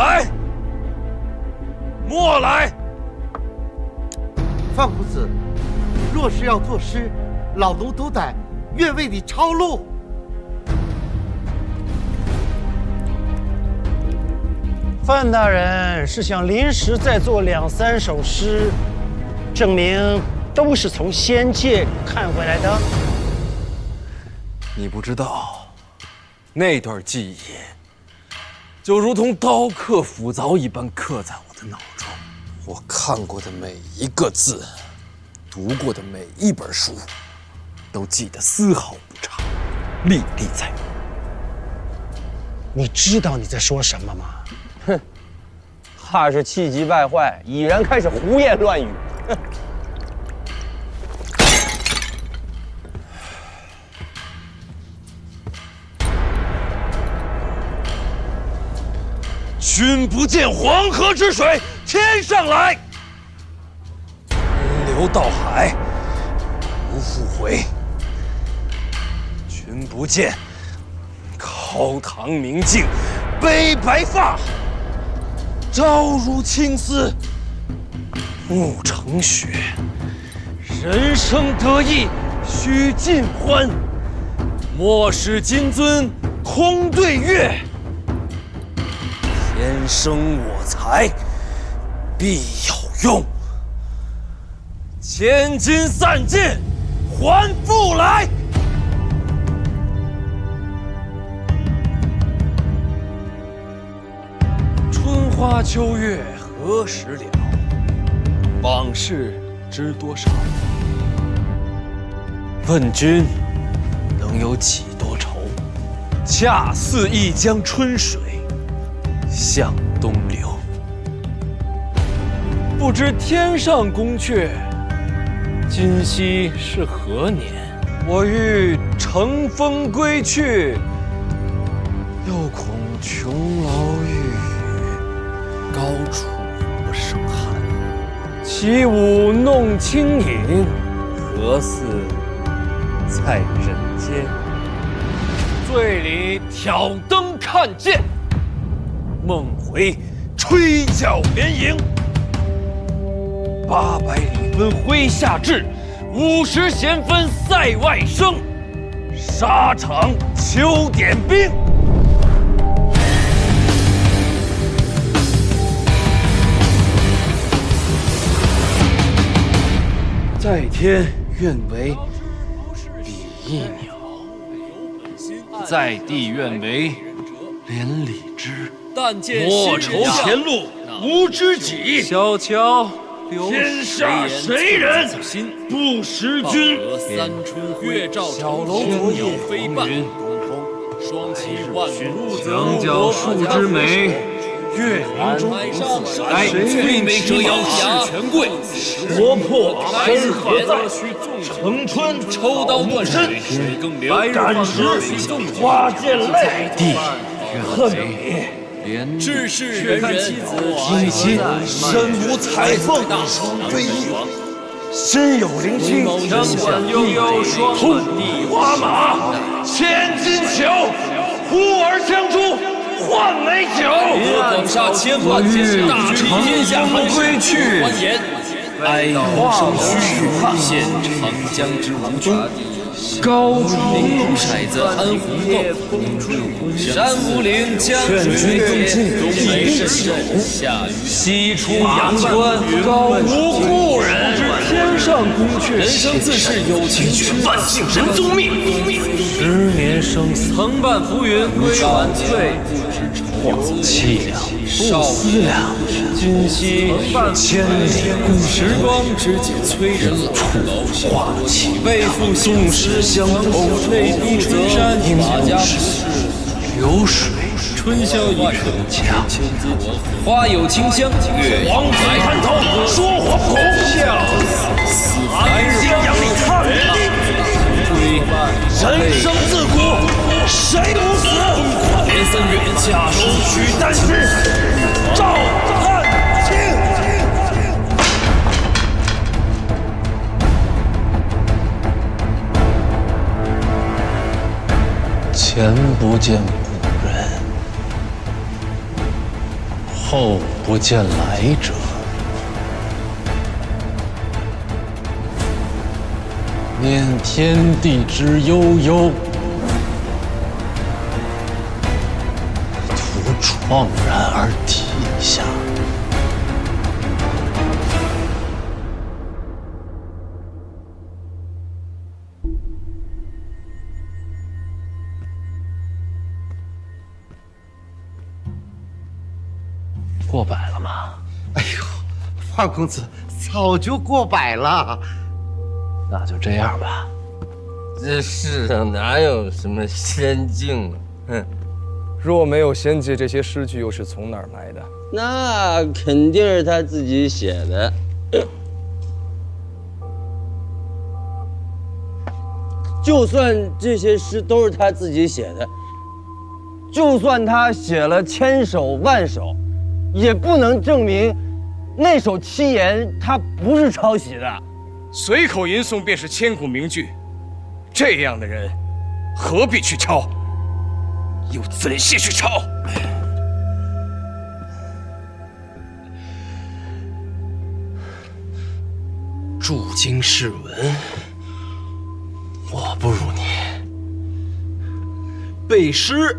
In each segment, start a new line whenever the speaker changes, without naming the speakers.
来，莫来。
范公子，若是要作诗，老奴斗胆愿为你抄录。
范大人是想临时再做2、3首诗，证明都是从仙界看回来的。
你不知道，那段记忆就如同刀刻斧凿一般刻在我的脑中。我看过的每一个字，读过的每一本书，都记得丝毫不差，历历在目。
你知道你在说什么吗？
哼，怕是气急败坏，已然开始胡言乱语。哼。
君不见黄河之水天上来，奔流到海不复回。君不见高堂明镜悲白发，朝如青丝暮成雪。人生得意须尽欢，莫使金樽空对月。天生我材必有用，千金散尽还复来。春花秋月何时了？往事知多少？问君能有几多愁？恰似一江春水向东流。不知天上宫阙，今夕是何年？我欲乘风归去，又恐琼楼玉宇，高处不胜寒。起舞弄清影，何似在人间？醉里挑灯看剑，梦回吹角连营。800里分麾下炙，50弦分塞外声。沙场秋点兵。在天愿为比翼鸟，在地愿为连理枝。莫愁前路无知己，小桥天下谁人不识君？
三春月照
小楼昨夜
飞半，双栖万物
墙角数枝梅，月明中谁为折腰事权贵？国破身何在？城春抽刀断身，斩石花溅泪。地恨你。
志士人人，
今夕身无彩凤双飞翼，身有灵犀枪管悠悠双花马，千金裘，呼儿将出换美酒。
广厦千万，大治天下寒归去，哀鸿生须臾，现长江之无穷。高处骰子安湖后，山无陵，江水东北深圳，下雨
西出阳关，高无故人。天上宫阙，
人生自是有情趣，万幸人宗命。
10年生死，
曾伴浮云归晚翠，
凄凉不思量。今夕千里共
时光之解催人老，
化气
为赋宋诗相投，泪滴春山，法家事
流水。
春宵一刻，秋自我，花有清香，月
黄海滩头说惶恐，死来日阳里看人生自古谁不死？
连3月
家书取丹心，照汗青。前不见古人，后不见来者，念天地之悠悠，图怆然而涕下。过百了吗？
哎呦，范公子早就过百了。
那就这样吧。
这世上哪有什么仙境啊？哼！
若没有仙界，这些诗句又是从哪儿来的？
那肯定是他自己写的。就算这些诗都是他自己写的，就算他写了千首万首，也不能证明那首七言他不是抄袭的。
随口吟诵便是千古名句，这样的人何必去抄？又怎些去抄？
著经世文，我不如你；背诗，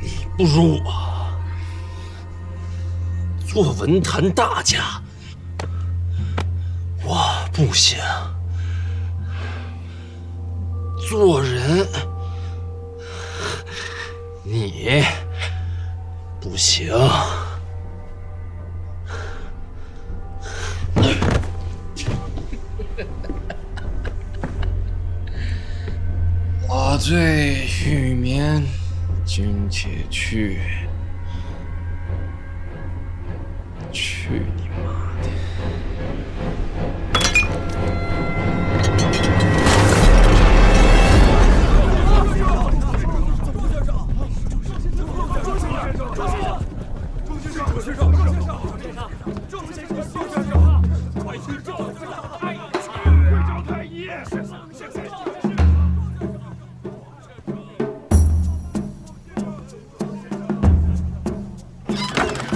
你不如我；做文坛大家，我不行；做人，你不行。我醉欲眠，君且去。去你妈的！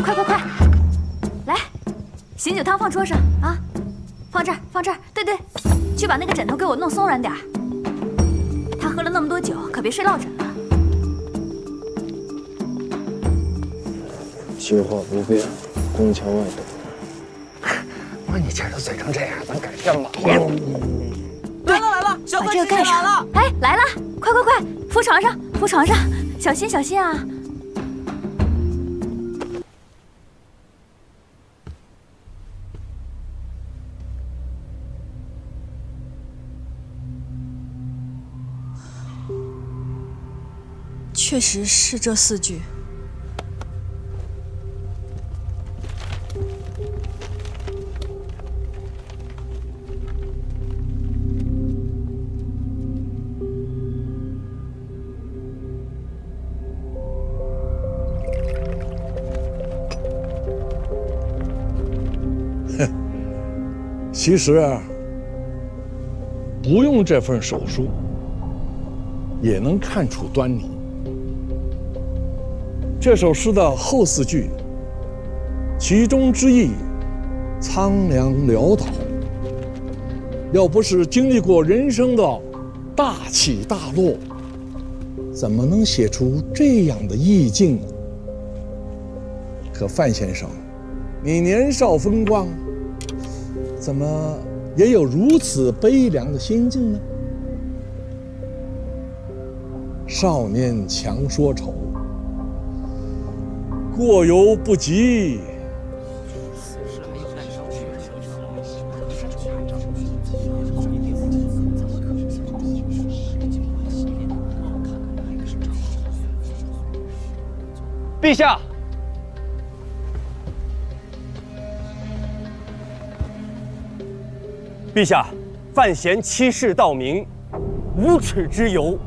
快快快，来，醒酒汤放桌上啊，放这儿，放这儿。对对，去把那个枕头给我弄松软点儿。他喝了那么多酒，可别睡落枕了。
心话不变，宫墙外等。我你今儿都醉成这样，咱改天吧。
来了来了，把这个盖上了。哎，来了，快快快，扶床上，扶床上，小心小心啊！
确实是这4句。
其实啊，不用这份手书，也能看出端倪。这首诗的后4句，其中之意苍凉潦倒。要不是经历过人生的大起大落，怎么能写出这样的意境呢？可范先生，你年少风光，怎么也有如此悲凉的心境呢？少年强说愁，过犹不及。
陛下，陛下，范闲欺世盗名，无耻之尤，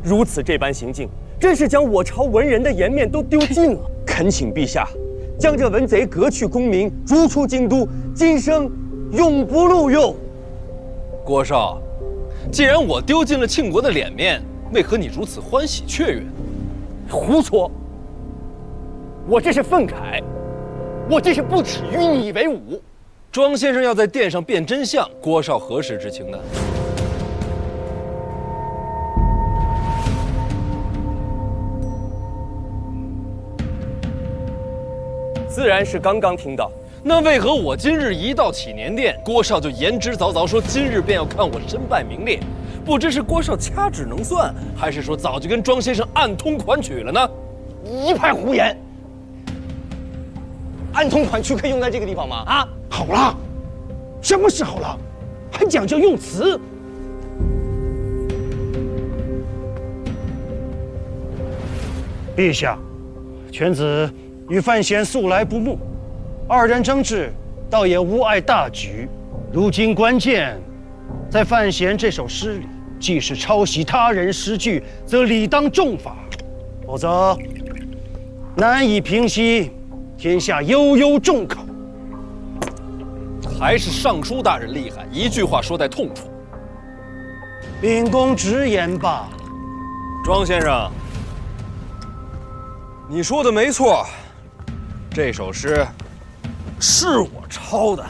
如此这般行径，真是将我朝文人的颜面都丢尽了。恳请陛下，将这文贼革去功名，逐出京都，今生永不录用。
郭少，既然我丢尽了庆国的脸面，为何你如此欢喜雀跃？
胡说！我这是愤慨，我这是不耻与你为伍。
庄先生要在殿上辨真相，郭少何时知情呢？
自然是刚刚听到。
那为何我今日一到祈年殿，郭少就言之凿凿说今日便要看我身败名裂？不知是郭少掐指能算，还是说早就跟庄先生暗通款曲了呢？
一派胡言！暗通款曲可以用在这个地方吗？啊，
好了，什么时候了，还讲究用词？陛下，犬子与范闲素来不睦，二人争执，倒也无碍大局。如今关键在范闲这首诗里，既是抄袭他人诗句，则理当重罚，否则难以平息天下悠悠众口。
还是尚书大人厉害，一句话说在痛处。
秉公直言罢了。
庄先生，你说的没错，这首诗是我抄的。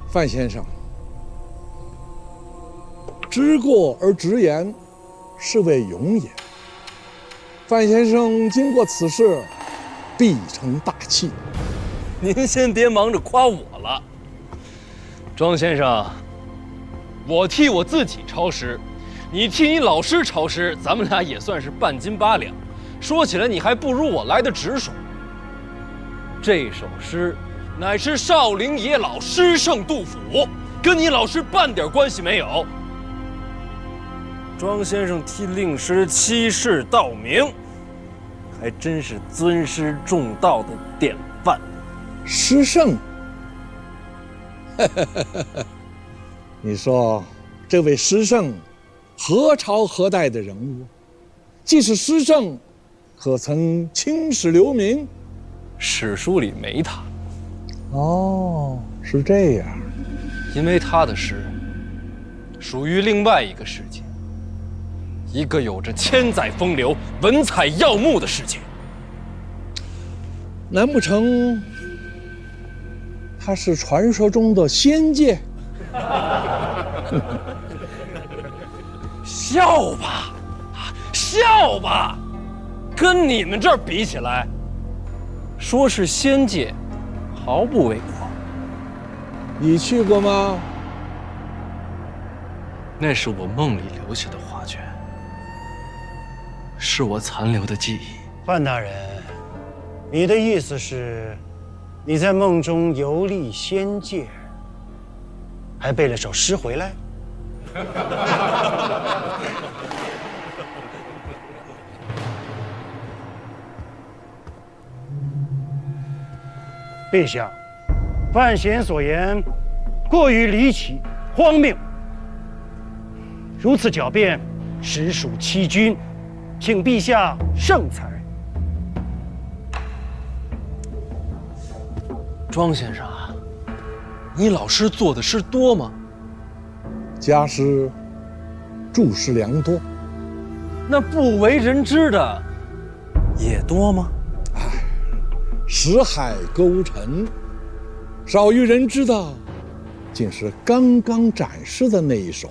范先生，知过而直言，是谓勇也。范先生经过此事，必成大器。
您先别忙着夸我了，庄先生，我替我自己抄诗，你替你老师抄诗，咱们俩也算是半斤八两。说起来，你还不如我来的直爽。这首诗乃是少陵野老诗圣杜甫，跟你老师半点关系没有。庄先生替令师欺世盗名，还真是尊师重道的典范。
诗圣，你说这位诗圣何朝何代的人物？既是诗圣，可曾青史留名？
史书里没他。
哦，是这样。
因为他的诗属于另外一个世界，一个有着千载风流、文采耀目的世界。
难不成他是传说中的仙界？
笑吧，笑吧，跟你们这儿比起来，说是仙界，毫不为过。
你去过吗？
那是我梦里留下的画卷，是我残留的记忆。
范大人，你的意思是，你在梦中游历仙界，还背了首诗回来？陛下，范闲所言过于离奇荒谬，如此狡辩，实属欺君，请陛下圣裁。
庄先生啊，你老师做的诗多吗？
家师著诗良多。
那不为人知的也多吗？
识海沟沉，少于人知的，竟是刚刚展示的那一首。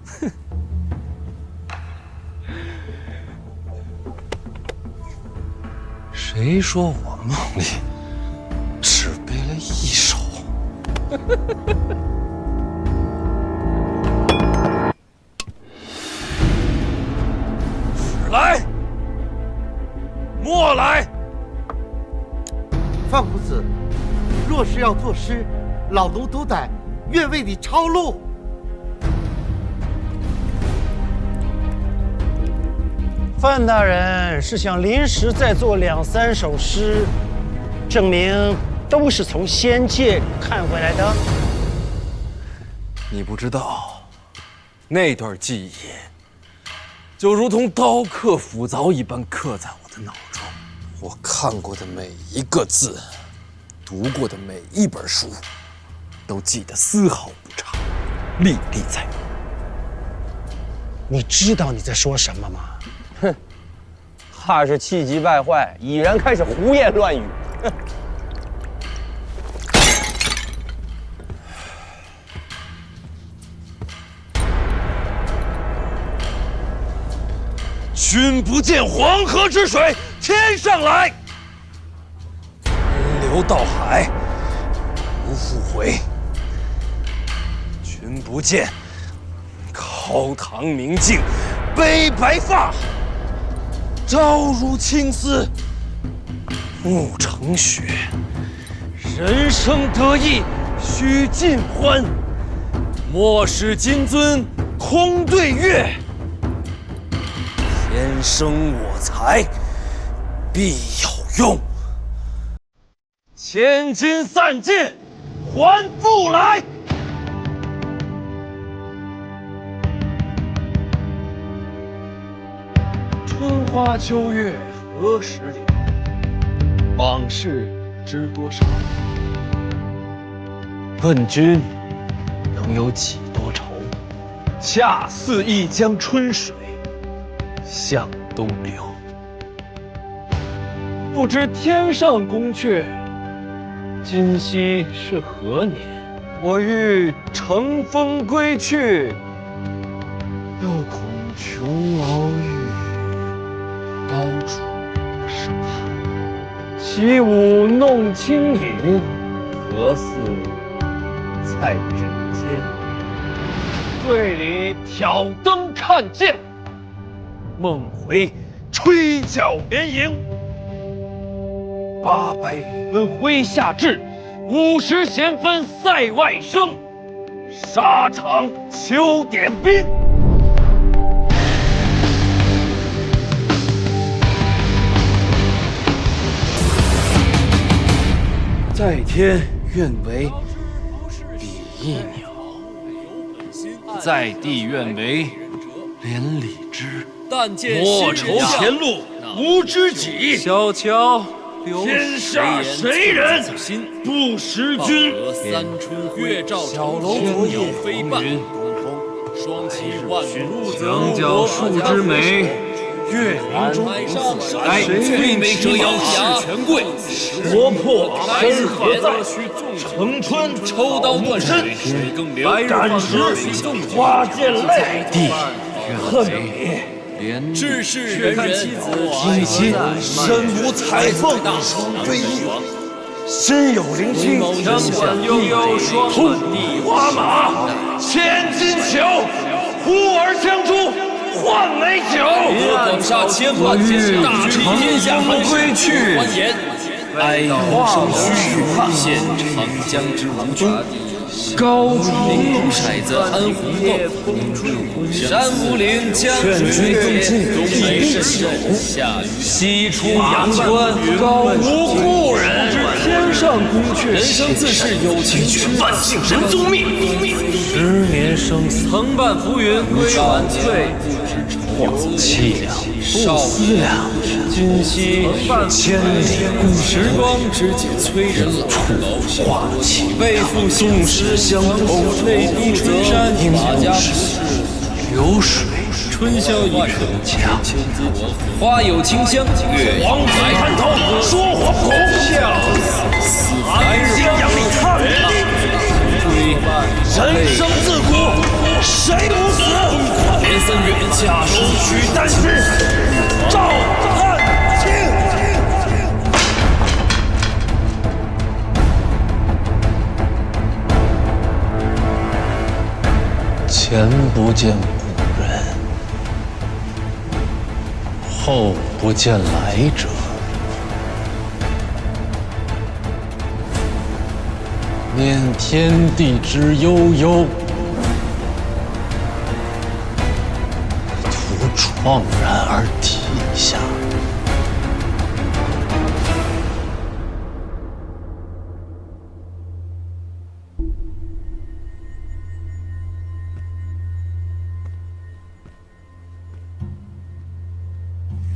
哼，谁说我梦里只背了一首？史来，莫来！
范公子，若是要作诗，老奴都得愿为你抄录。
范大人是想临时再做2、3首诗，证明都是从仙界看回来的。
你不知道，那段记忆就如同刀刻斧凿一般刻在我的脑中。我看过的每一个字，读过的每一本书，都记得丝毫不差。历历在目。
你知道你在说什么吗？
哼，怕是气急败坏，已然开始胡言乱语。哼。
君不见黄河之水天上来，奔流到海不复回。君不见高堂明镜悲白发，朝如青丝暮成雪。人生得意须尽欢，莫使金樽空对月。天生我材必有用，千金散尽还复来。春花秋月何时了？往事知多少？问君能有几多愁？恰似一江春水向东流。不知天上宫阙，今夕是何年？我欲乘风归去，又恐琼瑶玉宇，高处不胜寒。起舞弄清影，何似在人间？醉里挑灯看剑，梦回吹角连营。800里分麾下炙，50弦分塞外声。沙场秋点兵。在天愿为比翼鸟，在地愿为连理枝。莫愁前路无知己，小桥天下谁人不识君？
三春月照小楼鸟飞半，双栖万物
墙角数枝梅，月明中谁为折腰事权贵？国破身何在？城春抽刀断身，战时花溅泪。地恨你。
志士人人，
今夕身无彩凤双飞翼，身有灵犀枪管悠悠双花马，千金裘，呼儿将出换美酒。
广厦千万，大治天下寒归去，哀鸿生须臾，现长江之无君。高处明骰子安红豆，山无陵江水间，东北深圳下雨，西出阳关高无故人。
天上宫阙，
人生自是有情趣，万幸人宗命。
10年生死，
曾伴浮云归晚翠，
望凄凉不思量。今夕千里共
时光之解催人老，
化气
为父纵使相同，泪滴春山发家事，
流水
春宵一刻秋自我，花有清香，月
黄海滩头说惶恐，死来日阳里看人生自古谁不死？
连3月
家书取丹心，赵汉卿。前不见古人，后不见来者。念天地之悠悠，徒怆然而涕下。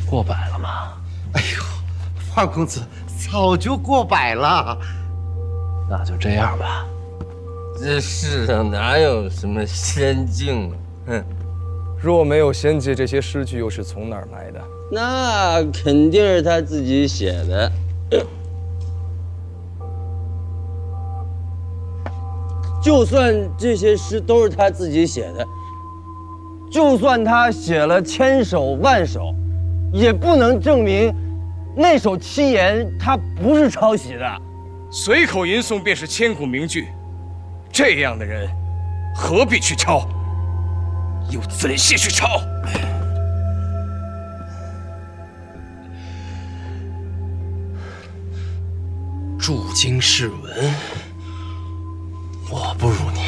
过百了吗？
哎呦，范公子早就过百了。
那就这样吧，
这世上哪有什么仙境啊？哼！
若没有仙界，这些诗句又是从哪儿来的？
那肯定是他自己写的。就算这些诗都是他自己写的，就算他写了千首万首，也不能证明那首七言他不是抄袭的。
随口吟诵便是千古名句，这样的人何必去抄？又怎屑去抄？
驻京士文，我不如你；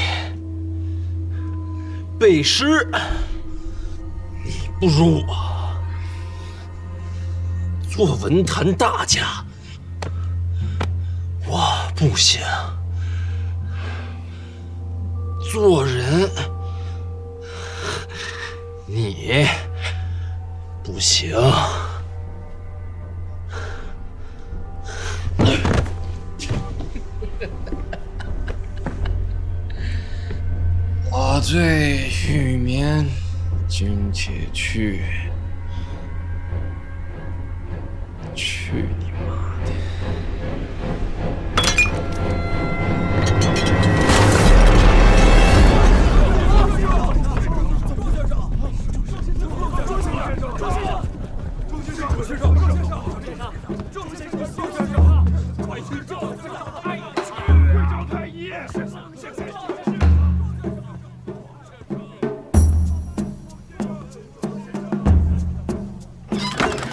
背诗，你不如我；做文坛大家，我不行；做人，你不行。我醉欲眠，君且去。去你妈的！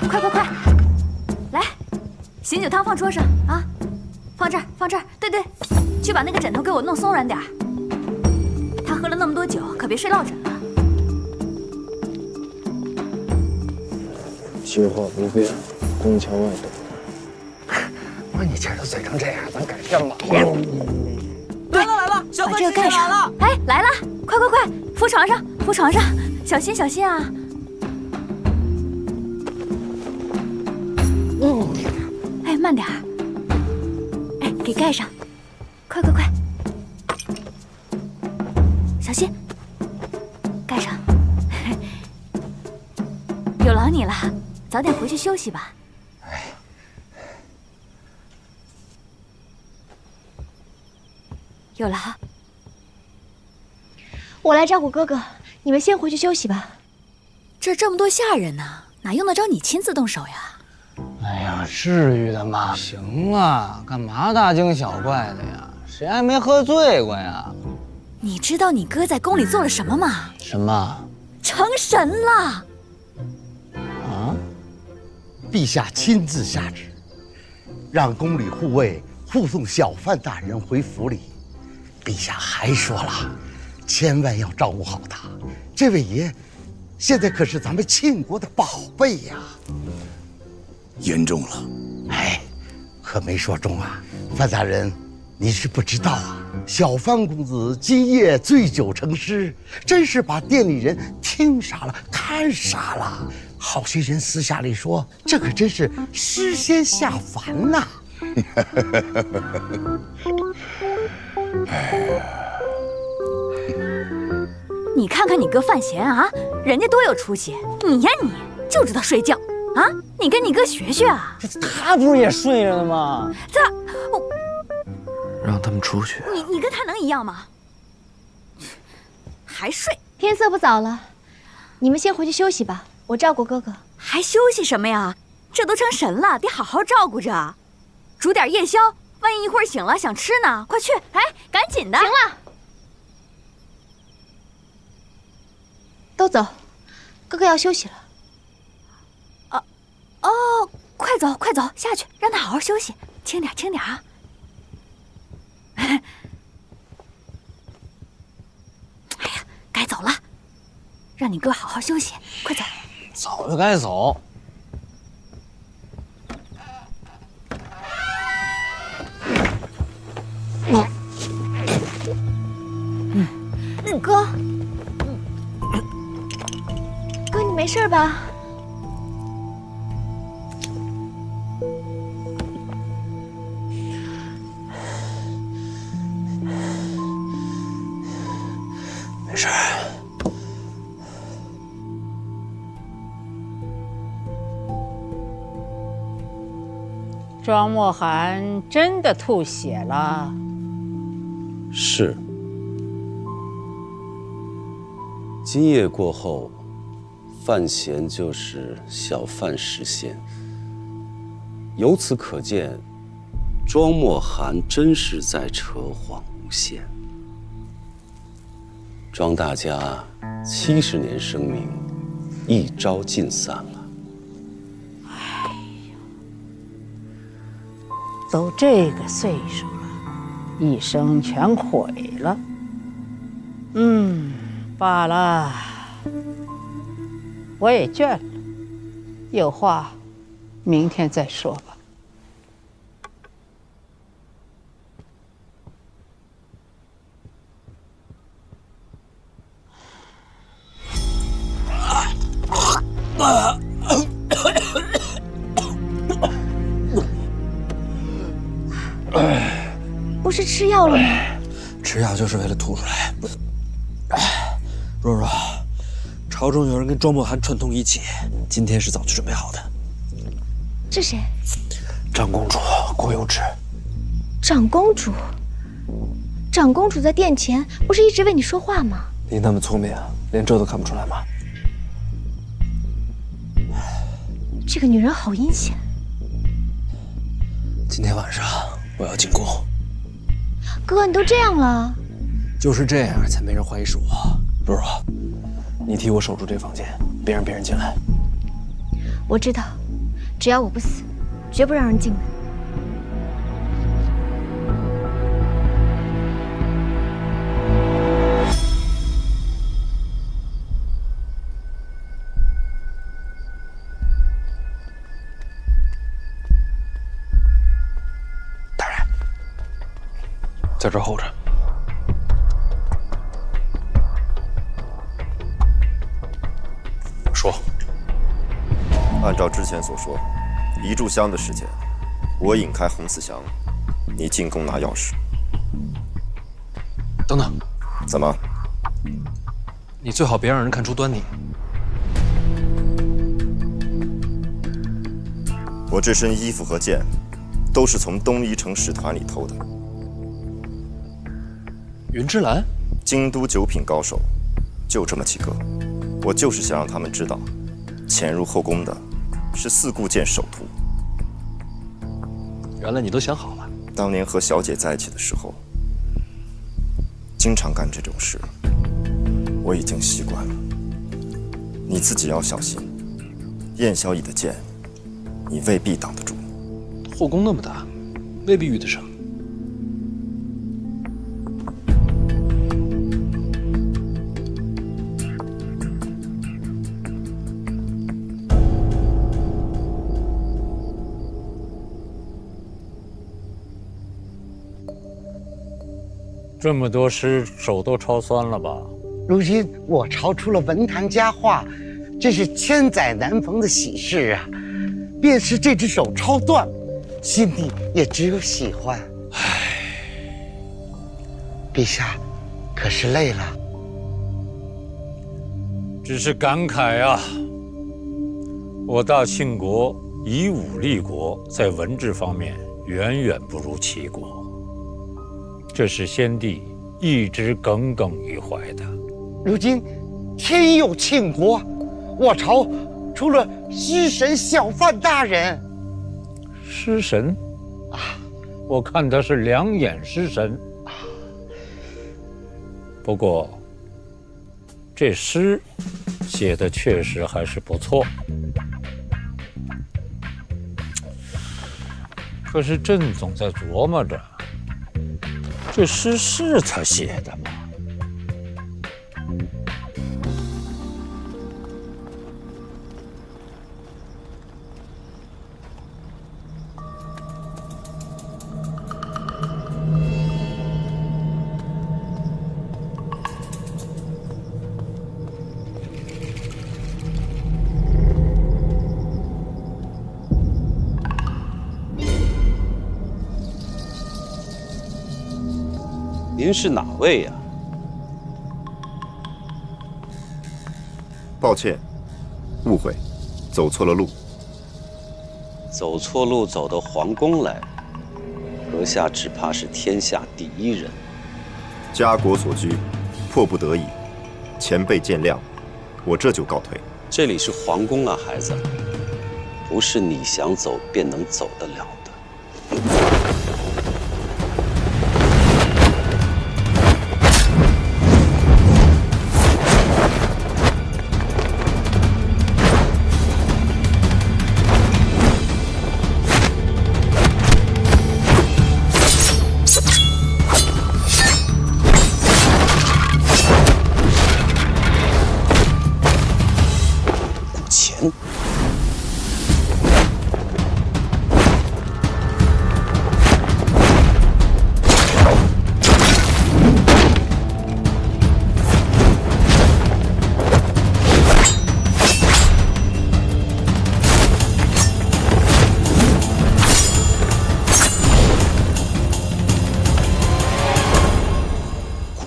快快快，来，醒酒汤放桌上啊，放这儿，放这儿。对对，去把那个枕头给我弄松软点儿。他喝了那么多酒，可别睡落枕了。
虚话不变，宫墙外等。我你今儿都醉成这样，咱改天吧。
来了来了，小
把这个盖上。哎，来了，快快快，扶床上，扶床上，小心小心啊！哎，慢点儿。哎，给盖上，快快快，小心，盖上。有劳你了，早点回去休息吧。有劳。
我来照顾哥哥，你们先回去休息吧。
这儿这么多下人呢，哪用得着你亲自动手呀？
哎呀，至于的吗？行了，干嘛大惊小怪的呀？谁还没喝醉过呀？
你知道你哥在宫里做了什么吗？
什么？
成神了！
啊？
陛下亲自下旨，让宫里护卫护送小范大人回府里。陛下还说了，千万要照顾好他。这位爷，现在可是咱们庆国的宝贝呀。
言重了。
哎，可没说中啊，范大人，你是不知道啊。小范公子今夜醉酒成诗，真是把店里人听傻了，看傻了。好些人私下里说，这可真是诗仙下凡呐。
你看看你哥范闲啊，人家多有出息，你呀你就知道睡觉啊！你跟你哥学学啊！
他不是也睡着呢吗？
让他们出去。
你跟他能一样吗？还睡？
天色不早了，你们先回去休息吧，我照顾哥哥。
还休息什么呀？这都成神了，得好好照顾着，煮点夜宵，万一一会儿醒了想吃呢，快去！哎，赶紧的！
行了，都走，哥哥要休息了。
哦，快走快走，下去，让他好好休息，轻点轻点啊！哎呀，该走了，让你哥好好休息，快走。
早就该走。
哥，哥，你没事吧？
庄墨涵真的吐血了。
是。今夜过后，范闲就是小范实现。由此可见，庄墨涵真是在扯谎诬陷。庄大家70年声名，一朝尽散了。
哎呀，都这个岁数了，一生全毁了。罢了，我也倦了，有话明天再说吧。
不是吃药了吗？
吃药就是为了吐出来。若若，朝中有人跟庄墨涵串通一气，今天是早就准备好的。
是谁？
长公主郭有芷。
长公主？长公主在殿前不是一直为你说话吗？
你那么聪明，连这都看不出来吗？
这个女人好阴险。
今天晚上我要进宫。
哥，你都这样了，
就是这样才没人怀疑是我。若若，你替我守住这房间，别让别人进来。
我知道，只要我不死，绝不让人进来。
大人，在这儿候着。说，
按照之前所说，一炷香的时间，我引开红四香，你进宫拿钥匙。
等等，
怎么？
你最好别让人看出端倪。
我这身衣服和剑，都是从东夷城使团里偷的。
云之兰，
京都九品高手，就这么几个。我就是想让他们知道，潜入后宫的是四顾剑首徒。
原来你都想好了。
当年和小姐在一起的时候，经常干这种事，我已经习惯了。你自己要小心，燕小乙的剑，你未必挡得住。
后宫那么大，未必遇得上。
这么多诗，手都抄酸了吧？
如今我抄出了文坛佳话，这是千载难逢的喜事啊！便是这只手抄断，心里也只有喜欢。唉，陛下，可是累了？
只是感慨啊！我大庆国以武立国，在文治方面远远不如齐国。这是先帝一直耿耿于怀的。
如今天佑庆国，我朝出了失神小范大人。
失神？啊，我看他是两眼失神。不过这诗写的确实还是不错。可是朕总在琢磨着，这诗是他写的吗？
您是哪位呀？
抱歉，误会，走错了路。
走错路走到皇宫来，阁下只怕是天下第一人。
家国所居，迫不得已，前辈见谅，我这就告退。
这里是皇宫啊，孩子，不是你想走便能走得了的。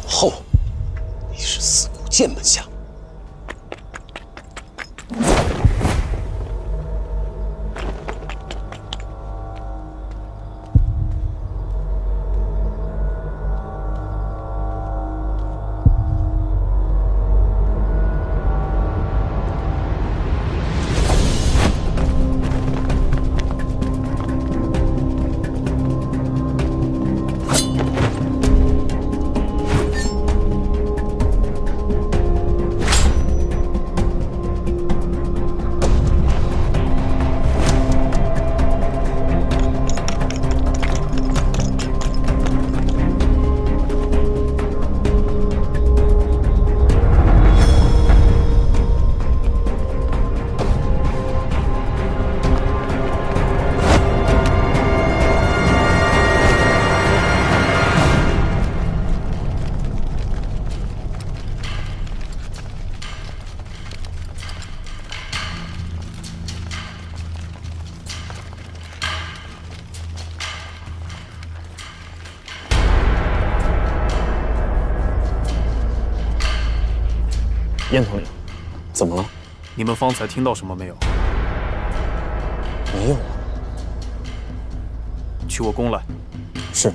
后，你是四谷剑门下。
燕统领，怎么了？
你们方才听到什么没有？
没有啊。
去我宫来。
是。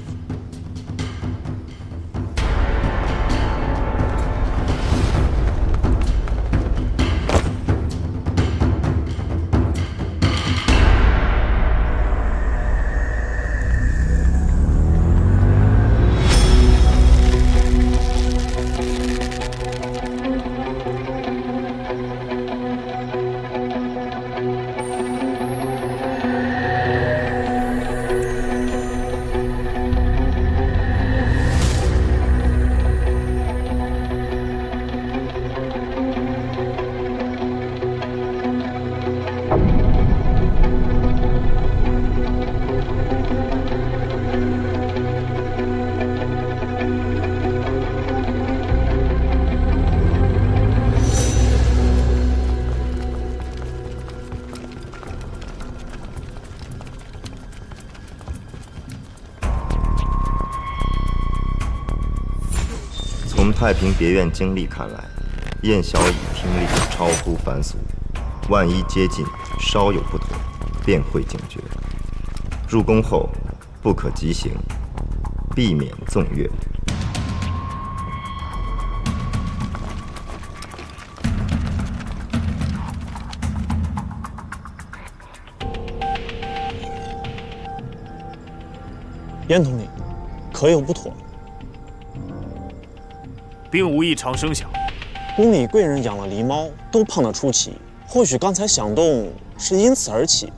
从太平别院经历看来，燕小乙听力超乎凡俗，万一接近稍有不妥，便会警觉。入宫后不可急行，避免纵乐。
燕统领，可有不妥？
并无异常声响。
宫里贵人养了狸猫，都胖得出奇。或许刚才响动是因此而起。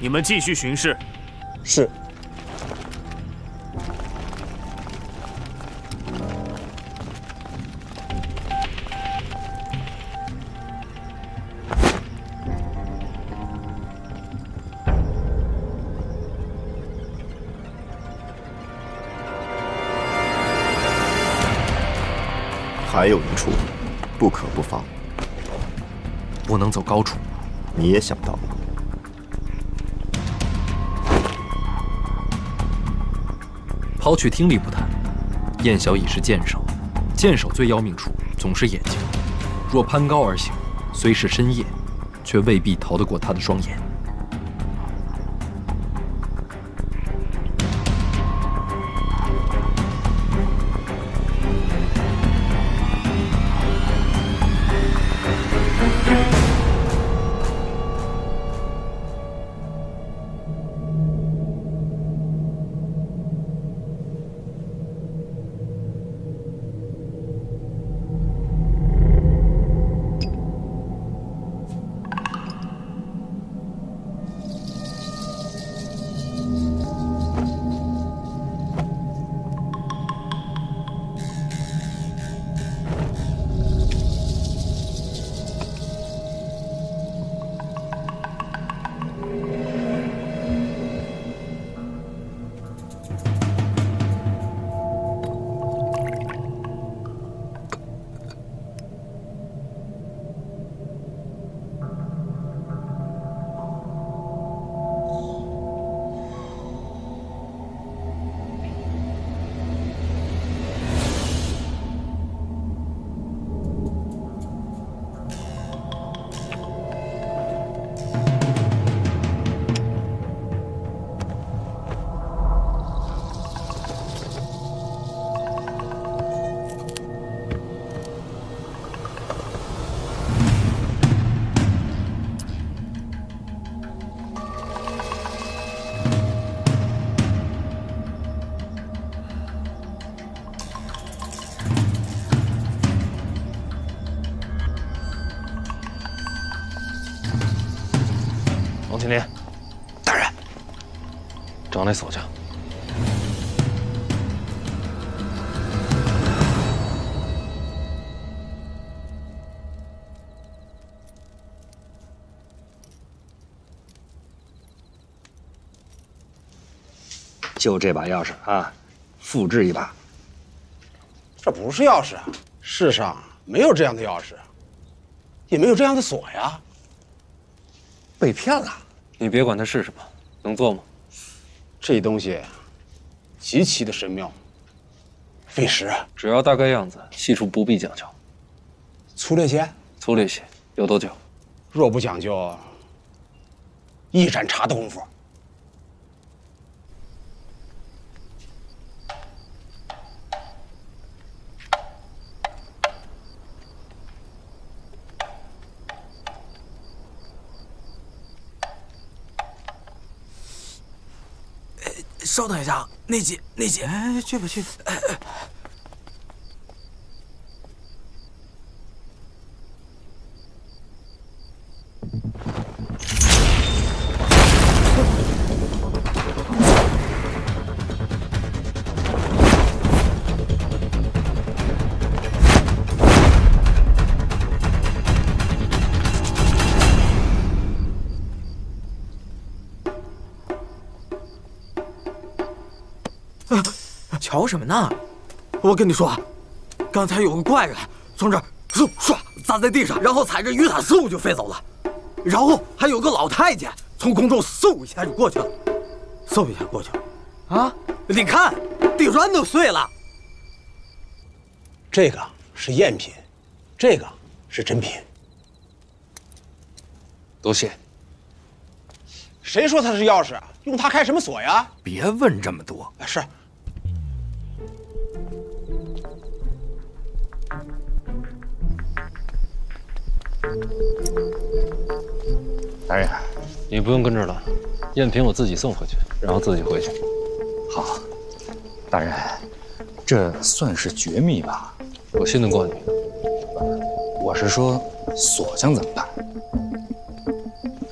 你们继续巡视。
是。
还有一处，不可不防。
不能走高处。
你也想到了。
抛去听力不谈，燕小乙是剑手，剑手最要命处总是眼睛。若攀高而行，虽是深夜，却未必逃得过他的双眼。
王青林，大人，找那锁去。
就这把钥匙啊，复制一把。
这不是钥匙啊！世上没有这样的钥匙，也没有这样的锁呀。被骗了。
你别管它是什么，能做吗？
这东西极其的神妙，费时。
只要大概样子，细处不必讲究。
粗略些？
粗略些。有多久？
若不讲究，一盏茶的功夫。
稍等一下，内急。哎，去吧。瞧什么呢？我跟你说，刚才有个怪人从这儿嗖唰砸在地上，然后踩着雨伞嗖就飞走了。然后还有个老太监从空中嗖一下就过去了，嗖一下过去了。啊，你看，地砖都碎了。
这个是赝品，这个是真品。
多谢。
谁说它是钥匙啊？用它开什么锁呀？
别问这么多。
是。
大人，你不用跟这儿了，赝品我自己送回去，然后自己回去。
好，大人，这算是绝密吧？
我信得过你。
我是说，锁匠怎么办？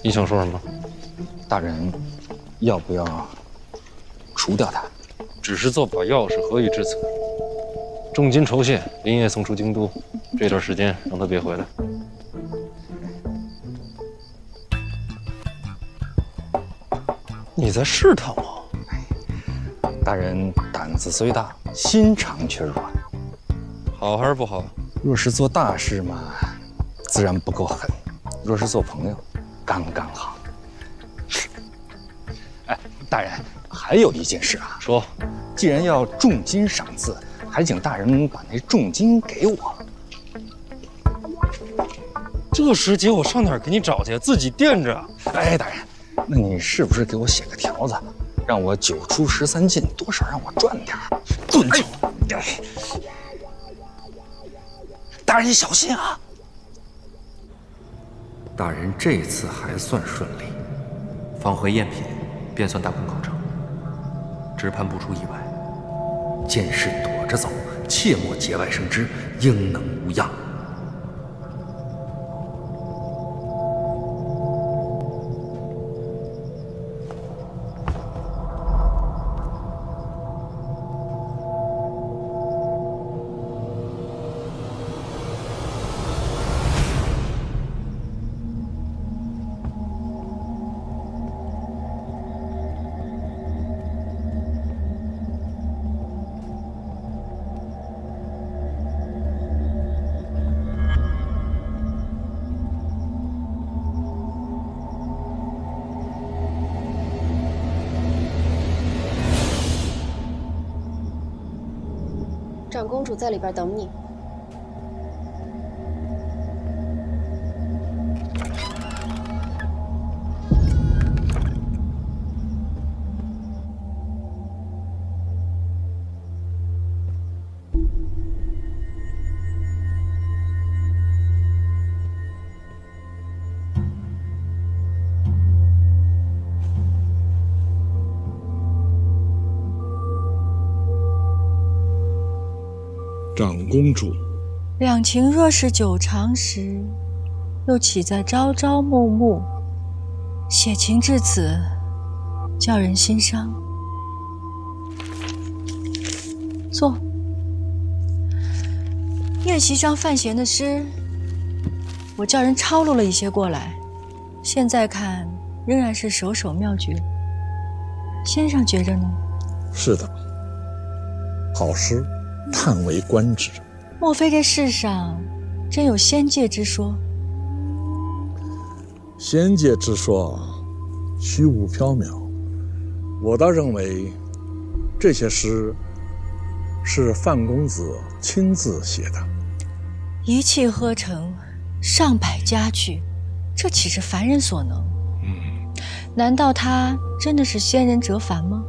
你想说什么？
大人，要不要除掉他？
只是做把钥匙，何以至此？重金酬谢，连夜送出京都。这段时间让他别回来。
你在试探我？大人胆子虽大，心肠却软。
好还是不好？
若是做大事嘛，自然不够狠；若是做朋友，刚刚好。哎，大人，还有一件事啊。
说，
既然要重金赏赐，还请大人把那重金给我。
这时节我上哪儿给你找去？自己垫着。
哎，大人，那你是不是给我写个条子，让我9出13进，多少让我赚点儿？
滚去！
大人你小心啊！
大人这次还算顺利，放回赝品便算大功告成，只盼不出意外。见事躲着走，切莫节外生枝，应能无恙。
长公主在里边等你。
长公主，
两情若是久长时，又岂在朝朝暮暮？写情至此，叫人心伤。坐。宴席上范闲的诗，我叫人抄录了一些过来，现在看仍然是首首妙绝。先生觉着呢？
是的，好诗。叹为观止。
莫非这世上真有仙界之说？
仙界之说虚无缥缈，我倒认为这些诗是范公子亲自写的。
一气呵成，上百佳句，这岂是凡人所能？难道他真的是仙人折凡吗？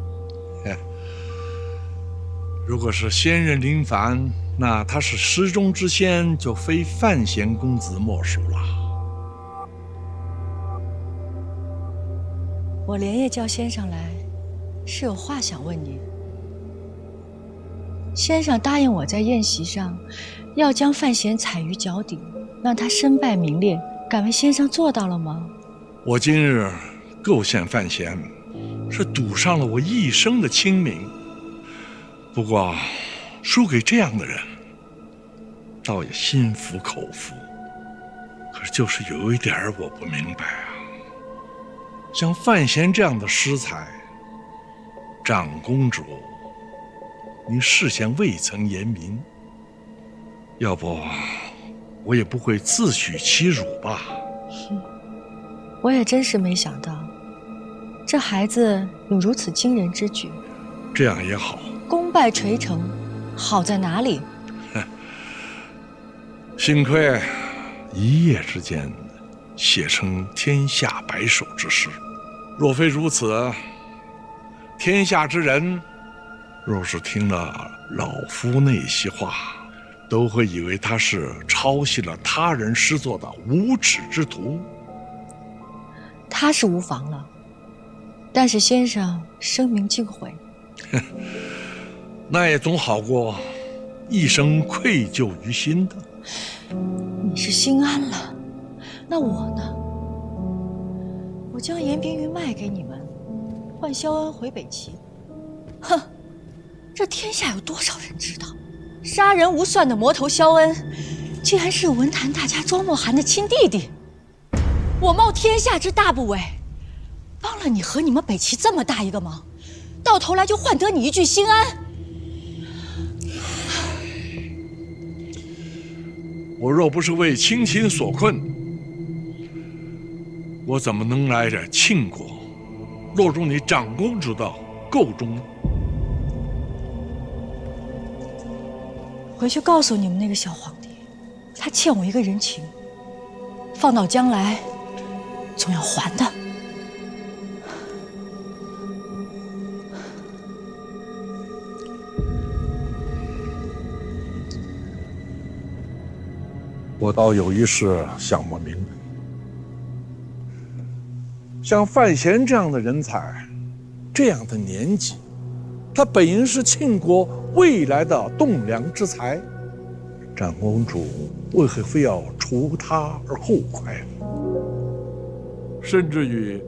如果是仙人临凡，那他是诗中之仙，就非范闲公子莫属了。
我连夜叫先生来，是有话想问您。先生答应我在宴席上，要将范闲踩于脚底，让他身败名裂。敢问先生做到了吗？
我今日构陷范闲，是赌上了我一生的清明。不过，输给这样的人，倒也心服口服。可是就是有一点我不明白啊，像范闲这样的诗才，长公主，您事先未曾言明，要不我也不会自取其辱吧。
我也真是没想到，这孩子有如此惊人之举。
这样也好。
功败垂成，好在哪里？
幸亏一夜之间写成天下百首之诗。若非如此，天下之人若是听了老夫那些话，都会以为他是抄袭了他人诗作的无耻之徒。
他是无妨了，但是先生声名尽毁。
那也总好过一生愧疚于心的。
你是心安了，那我呢？我将延平云卖给你们，换萧恩回北齐。哼，这天下有多少人知道，杀人无算的魔头萧恩，竟然是文坛大家庄墨涵的亲弟弟。我冒天下之大不韪，帮了你和你们北齐这么大一个忙，到头来就换得你一句心安。
我若不是为亲情所困，我怎么能来这庆国，落入你长公主的彀中呢？
回去告诉你们那个小皇帝，他欠我一个人情。放到将来，总要还的。
我倒有一事想不明白。像范闲这样的人才，这样的年纪，他本应是庆国未来的栋梁之才，长公主为何非要除他而后快呢？甚至于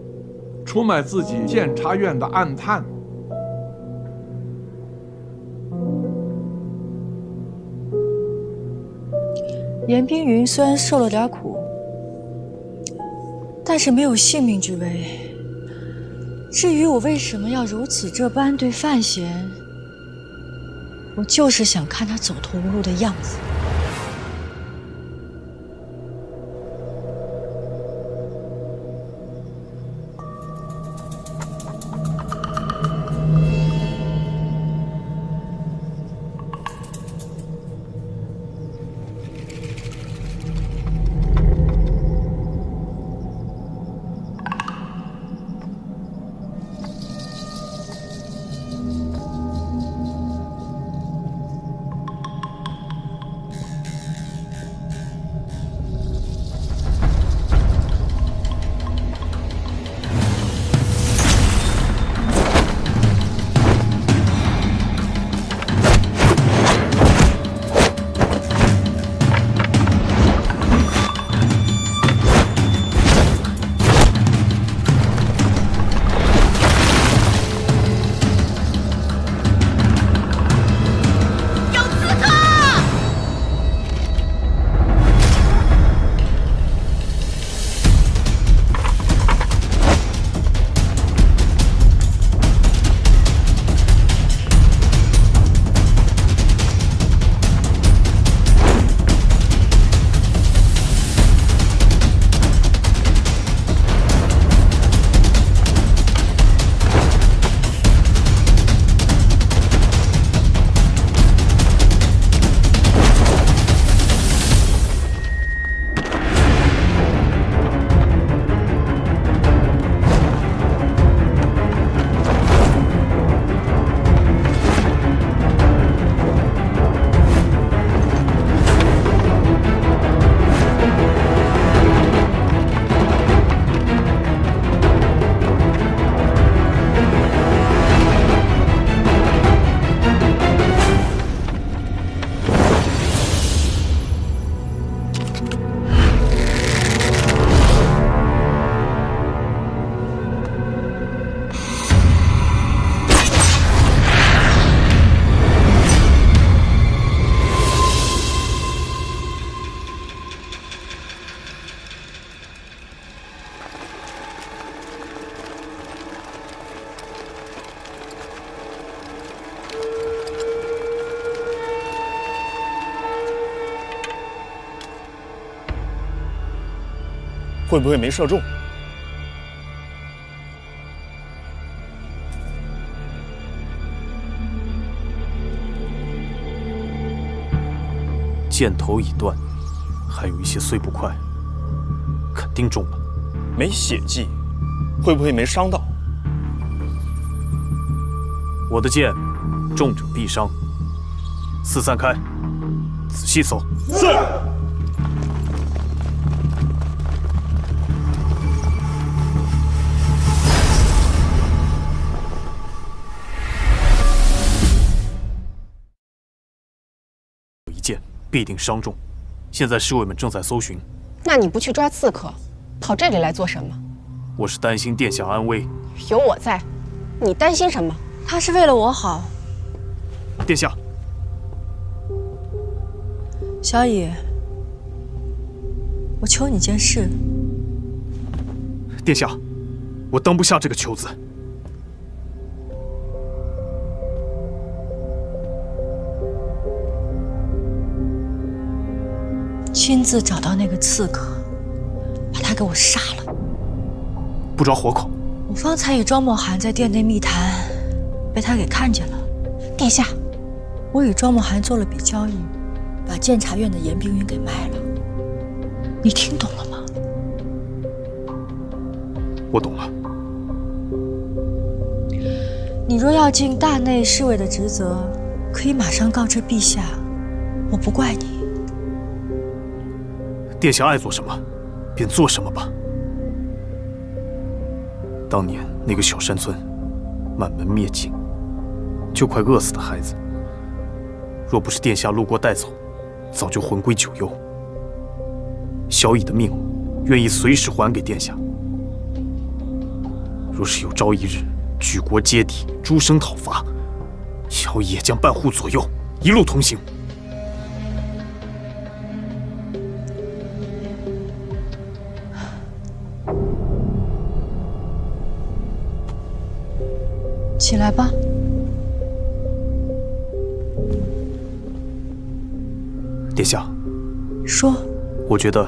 出卖自己监察院的暗探。
严冰云虽然受了点苦，但是没有性命之危。至于我为什么要如此这般对范闲，我就是想看他走投无路的样子。
会不会没射中？箭头已断，还有一些碎布块，肯定中了。
没血迹，会不会没伤到？
我的箭，中者必伤。四散开，仔细搜。
是。
必定伤重，现在侍卫们正在搜寻。
那你不去抓刺客，跑这里来做什么？
我是担心殿下安危。
有我在，你担心什么？
他是为了我好。
殿下，
小野，我求你件事。
殿下，我当不下这个求字。
亲自找到那个刺客，把他给我杀了。
不着活口。
我方才与庄墨寒在殿内密谈，被他给看见了。
殿下，
我与庄墨寒做了笔交易，把监察院的严冰云给卖了。你听懂了吗？
我懂了。
你若要尽大内侍卫的职责，可以马上告知陛下，我不怪你。
殿下爱做什么，便做什么吧。当年那个小山村，满门灭尽，就快饿死的孩子，若不是殿下路过带走，早就魂归九幽。小乙的命，愿意随时还给殿下。若是有朝一日举国皆敌，诸生讨伐，小乙也将伴护左右，一路同行。
起来吧。
殿下，
说。
我觉得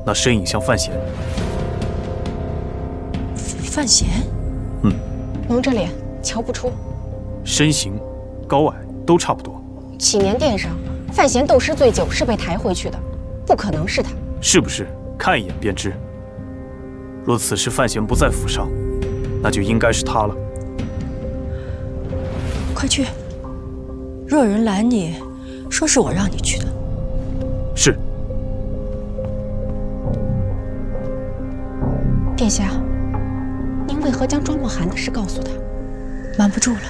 那身影像范闲。
范闲？
蒙着脸，瞧不出。
身形、高矮都差不多。
祈年殿上，范闲斗诗醉酒是被抬回去的，不可能是他。
是不是？看一眼便知。若此时范闲不在府上，那就应该是他了。
快去！若有人拦你，说是我让你去的。
是。
殿下，您为何将庄墨寒的事告诉他？
瞒不住了。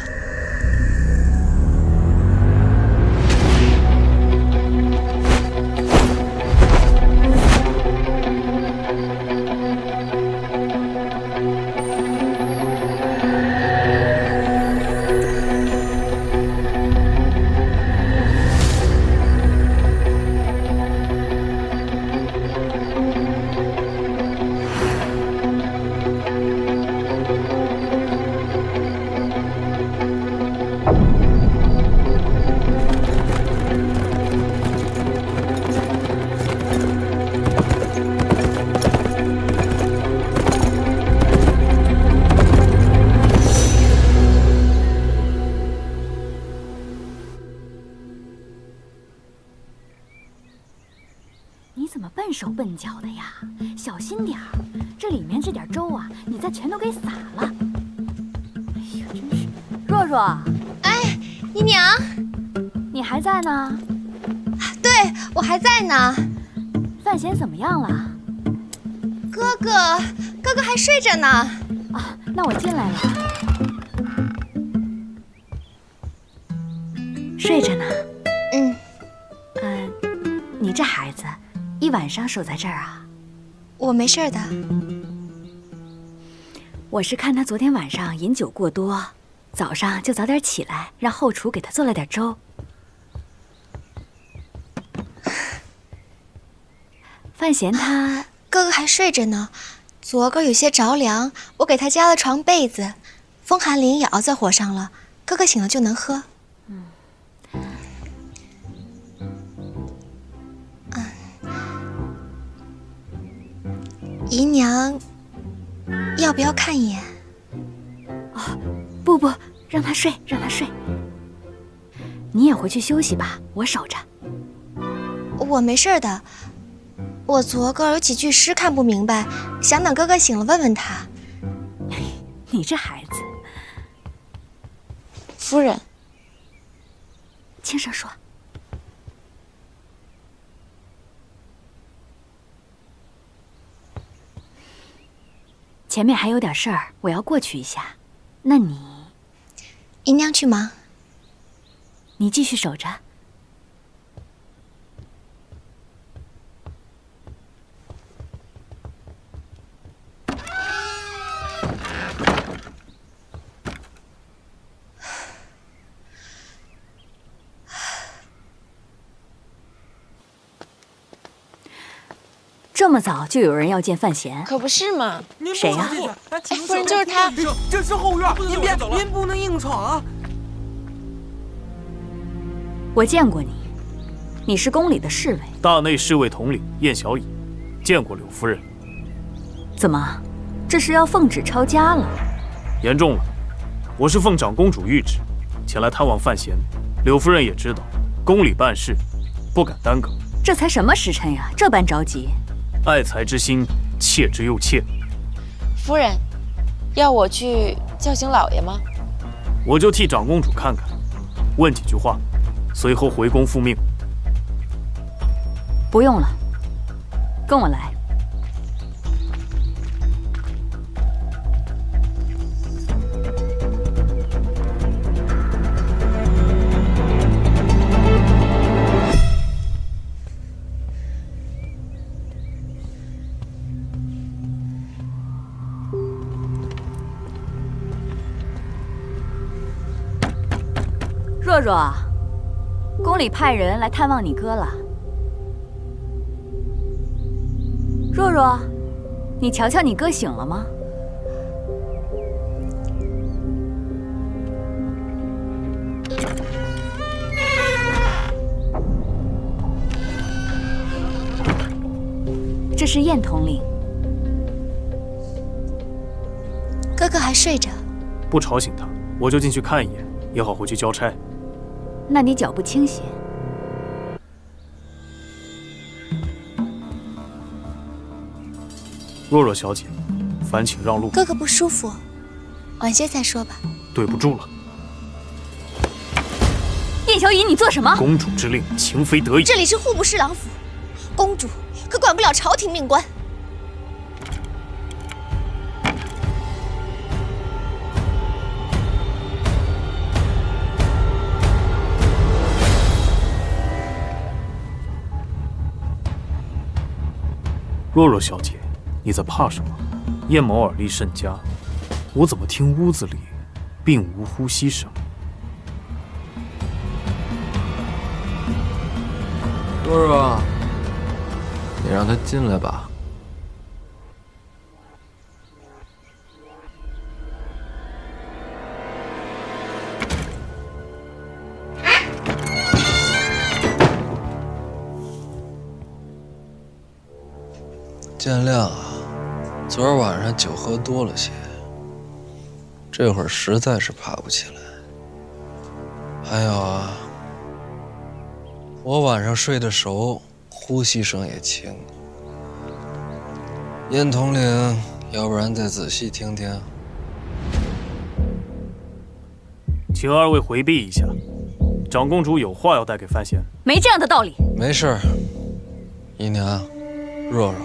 笨手笨脚的呀，小心点儿！这里面这点粥啊，你再全都给洒了。哎呀，真是！若若，
哎，姨娘，
你还在呢？
对，我还在呢。
范闲怎么样了？
哥哥还睡着呢。
啊，那我进来了。睡着呢。你这孩子。一晚上守在这儿啊？
我没事的。
我是看他昨天晚上饮酒过多，早上就早点起来，让后厨给他做了点粥。范闲他
哥哥还睡着呢，昨个有些着凉，我给他加了床被子，风寒灵也熬在火上了，哥哥醒了就能喝。姨娘，要不要看一眼？
哦，不，让他睡，让他睡。你也回去休息吧，我守着。
我没事的，我昨个有几句诗看不明白，想等哥哥醒了问问他。
你这孩子，
夫人，
轻声说。前面还有点事儿，我要过去一下。那你，
姨娘去忙，
你继续守着。这么早就有人要见范闲，
可不是嘛？
谁呀？
夫人就是他。
这是后院，您不能硬闯啊！
我见过你，你是宫里的侍卫，
大内侍卫统领燕小乙，见过柳夫人。
怎么，这是要奉旨抄家了？
严重了，我是奉长公主谕旨，前来探望范闲。柳夫人也知道，宫里办事，不敢耽搁。
这才什么时辰呀，这般着急？
爱才之心，切之又切。
夫人，要我去叫醒老爷吗？
我就替长公主看看，问几句话，随后回宫复命。
不用了，跟我来。若若，宫里派人来探望你哥了。若若，你瞧瞧你哥醒了吗？这是燕统领。
哥哥还睡着，
不吵醒他，我就进去看一眼，也好回去交差。
那你脚步轻些。
若若小姐，烦请让路。
哥哥不舒服，晚些再说吧。
对不住了。
叶小雨，你做什么？
公主之令，情非得已。
这里是户部侍郎府，公主可管不了朝廷命官。
若若小姐，你在怕什么？燕某耳力甚佳，我怎么听屋子里并无呼吸声？
若若，你让他进来吧。见谅啊，昨儿晚上酒喝多了些，这会儿实在是爬不起来。还有啊，我晚上睡得熟，呼吸声也轻。燕统领，要不然再仔细听听。
请二位回避一下，长公主有话要带给范闲。
没这样的道理。
没事儿，姨娘，若若。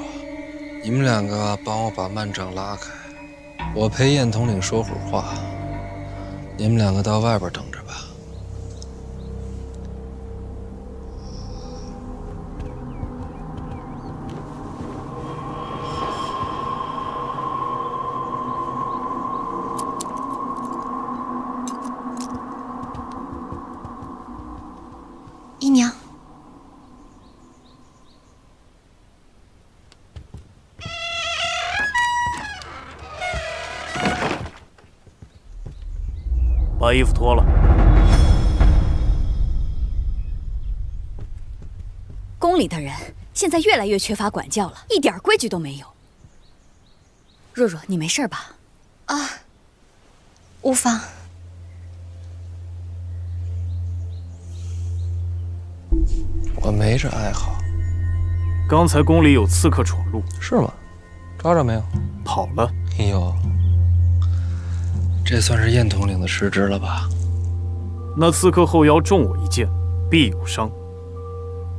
你们两个帮我把幔帐拉开，我陪燕统领说会儿话。你们两个到外边等着吧。
姨娘。
把衣服脱了。
宫里的人现在越来越缺乏管教了，一点规矩都没有。若若，你没事吧？
啊，无妨。
我没这爱好。
刚才宫里有刺客闯入，
是吗？抓着没有？
跑了。
哎呦。这算是燕统领的失职了吧？
那刺客后腰中我一剑，必有伤。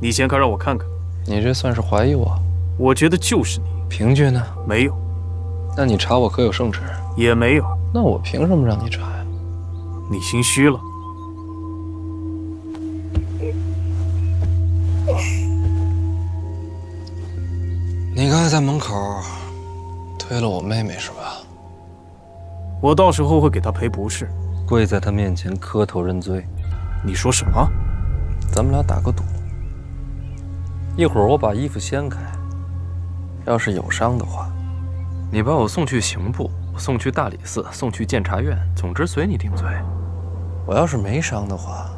你先看，让我看看。
你这算是怀疑我？
我觉得就是你。
凭据呢？
没有。
那你查我可有圣旨？
也没有。
那我凭什么让你查呀？
你心虚了。
你刚才在门口推了我妹妹是吧？
我到时候会给他赔不是，
跪在他面前磕头认罪。
你说什么？
咱们俩打个赌，一会儿我把衣服掀开，要是有伤的话，你把我送去刑部，送去大理寺，送去监察院，总之随你定罪。我要是没伤的话，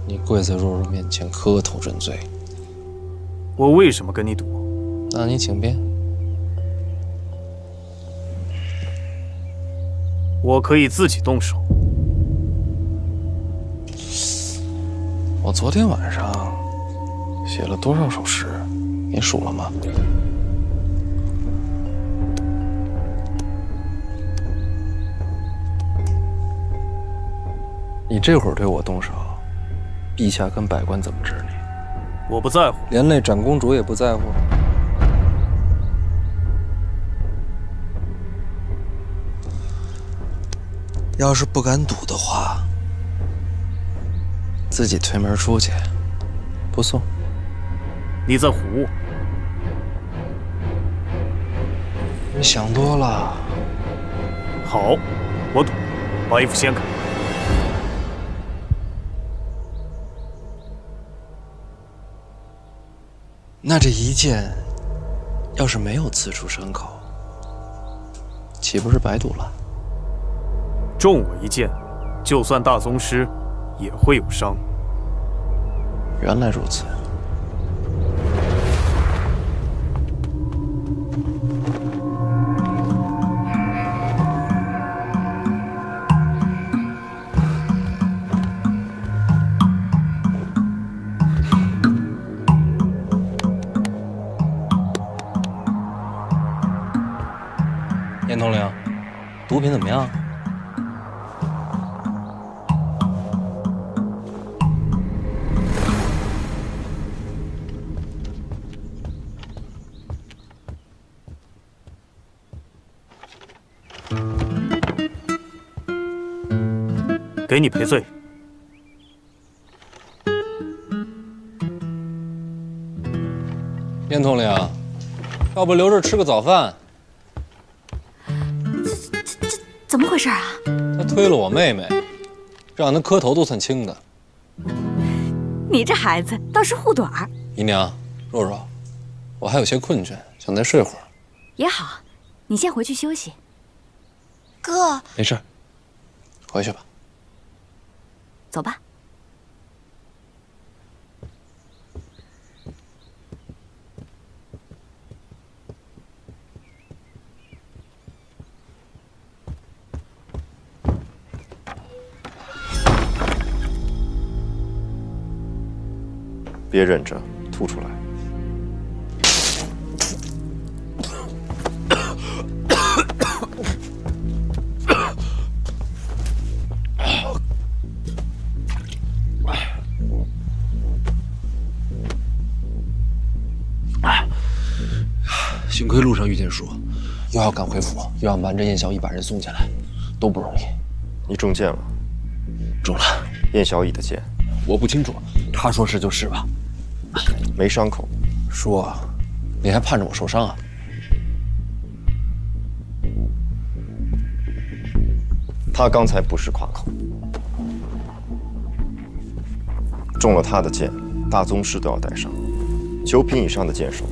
你跪在若若面前磕头认罪。
我为什么跟你赌？
那你请便。
我可以自己动手。
我昨天晚上写了多少首诗，你数了吗？
你这会儿对我动手，陛下跟百官怎么治你？
我不在乎，
连累长公主也不在乎。要是不敢赌的话，自己推门出去，不送。
你在唬我？
你想多了。
好，我赌，把衣服掀开。
那这一剑，要是没有刺出伤口，岂不是白赌了？
中我一剑，就算大宗师，也会有伤。
原来如此。严统领，毒品怎么样？
给你赔罪。
严统领，要不留着吃个早饭？
怎么回事啊？
他推了我妹妹，让他磕头都算轻的。
你这孩子倒是护短儿。
姨娘，若若，我还有些困倦，想再睡会儿。
也好，你先回去休息。
哥，
没事，回去吧。
走吧。
别忍着，吐出来。
幸亏路上遇见树，又要赶回府，又要瞒着燕小乙把人送进来，都不容易。
你中箭了？
中了。
燕小乙的箭？
我不清楚，他说是就是吧。
没伤口。
叔，你还盼着我受伤啊？
他刚才不是夸口。中了他的箭，大宗师都要带上。9品以上的箭手，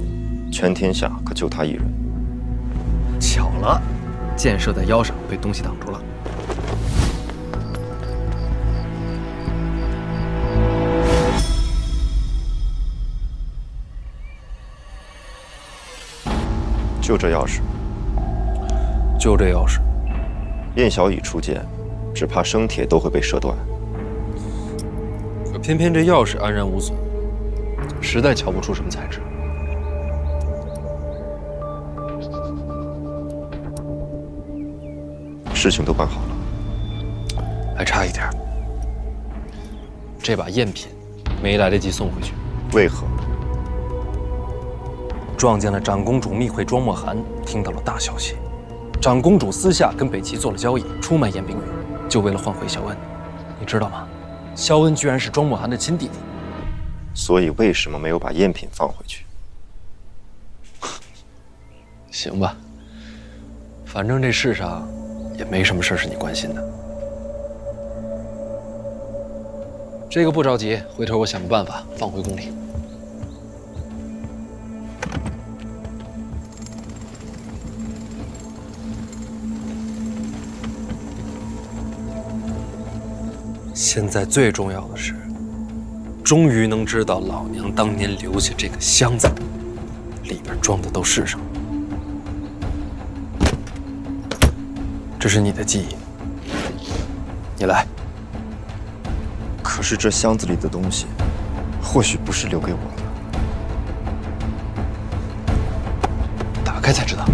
全天下可就他一人。
巧了，箭射在腰上，被东西挡住了。
就这钥匙，
就这钥匙。
燕小乙出剑，只怕生铁都会被射断。
可偏偏这钥匙安然无损，实在瞧不出什么材质。
事情都办好了，
还差一点。这把赝品没来得及送回去。
为何？
撞见了长公主密会庄墨寒，听到了大消息。长公主私下跟北齐做了交易，出卖燕冰玉，就为了换回萧恩。你知道吗？萧恩居然是庄墨寒的亲弟弟。
所以为什么没有把赝品放回去？
行吧，反正这世上也没什么事是你关心的。这个不着急，回头我想个办法放回宫里。现在最重要的是，终于能知道老娘当年留下这个箱子里边装的都是什么。这是你的记忆，你来。
可是这箱子里的东西，或许不是留给我的。
打开才知道。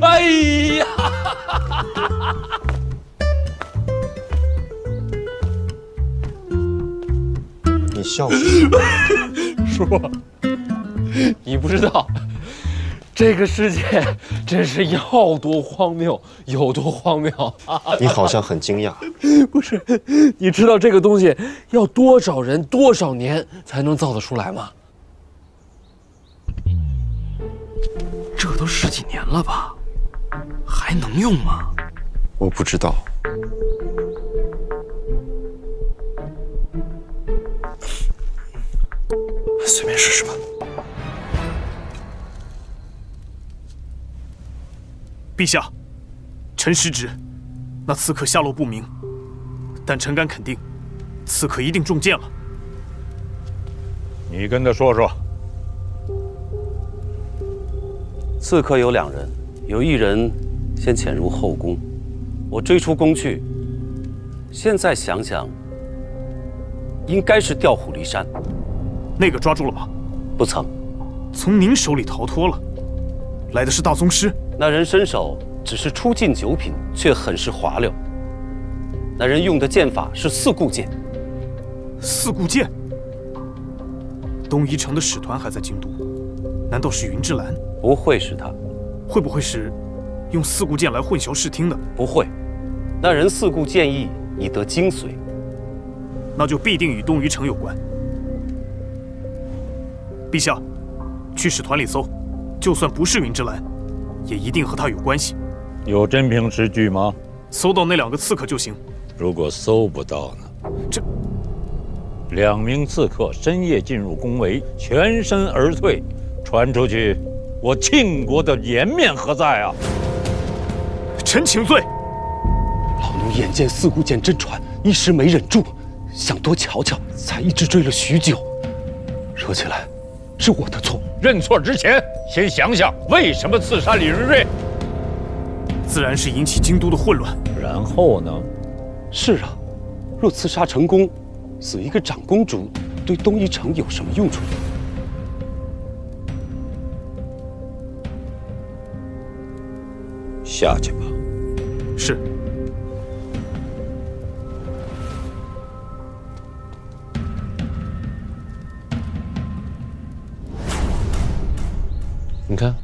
哎呀！
你笑什么？
叔，你不知道，这个世界真是要多荒谬有多荒谬。
你好像很惊讶。
不是，你知道这个东西要多少人多少年才能造得出来吗？这都10几年了吧，还能用吗？
我不知道。
随便试试吧。
陛下，臣失职，那刺客下落不明，但臣敢肯定，刺客一定中箭了。
你跟他说说。
刺客有2人，有1人先潜入后宫，我追出宫去。现在想想，应该是调虎离山。
那个抓住了吗？
不曾。
从您手里逃脱了，来的是大宗师。
那人身手只是初进9品，却很是滑溜。那人用的剑法是4顾剑。
4顾剑？东夷城的使团还在京都，难道是云之兰？
不会是他。
会不会是用4顾剑来混淆视听的？
不会，那人4顾剑意已得精髓，
那就必定与东夷城有关。陛下，去使团里搜，就算不是云之兰，也一定和他有关系。
有真凭实据吗？
搜到那2个刺客就行。
如果搜不到呢？
这
2名刺客深夜进入宫闱，全身而退，传出去，我庆国的颜面何在啊？
臣请罪。
老奴眼见4顾剑真传，一时没忍住，想多瞧瞧，才一直追了许久。说起来，是我的错。
认错之前，先想想为什么刺杀李仁瑞。
自然是引起京都的混乱。
然后呢？
是啊，若刺杀成功，死一个长公主，对东夷城有什么用处？
下去吧。
是。
你看，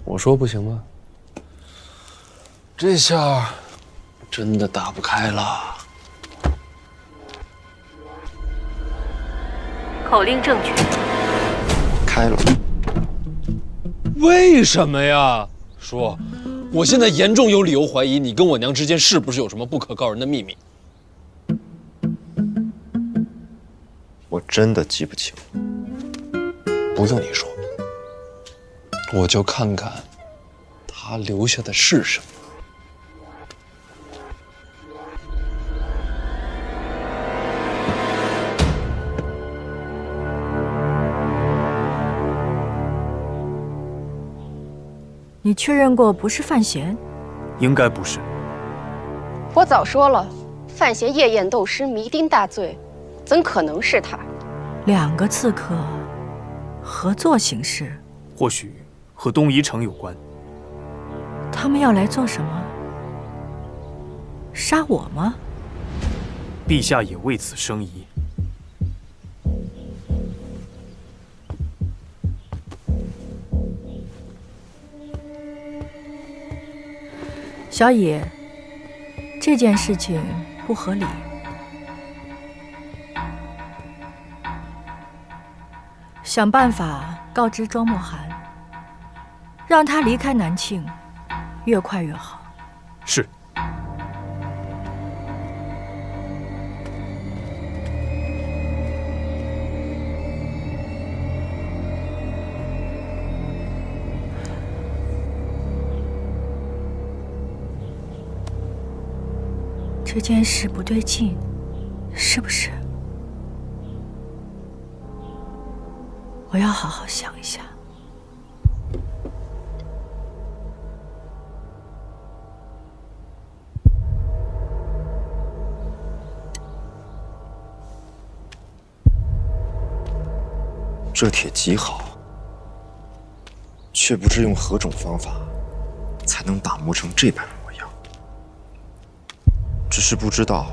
我说不行吗？这下真的打不开了。
口令正确。
开了。
为什么呀？叔，我现在严重有理由怀疑你跟我娘之间是不是有什么不可告人的秘密。
我真的记不清。
不用你说，我就看看他留下的是什么。
你确认过不是范闲？
应该不是。
我早说了，范闲夜宴斗师，酩酊大醉，怎可能是他
？2个刺客合作行事，
或许和东夷城有关。
他们要来做什么？杀我吗？
陛下也为此生疑。
小野，这件事情不合理。想办法告知庄墨寒，让他离开南庆，越快越好。
是。
这件事不对劲，是不是？我要好好想一下。
这帖极好，却不知用何种方法才能打磨成这般模样。只是不知道，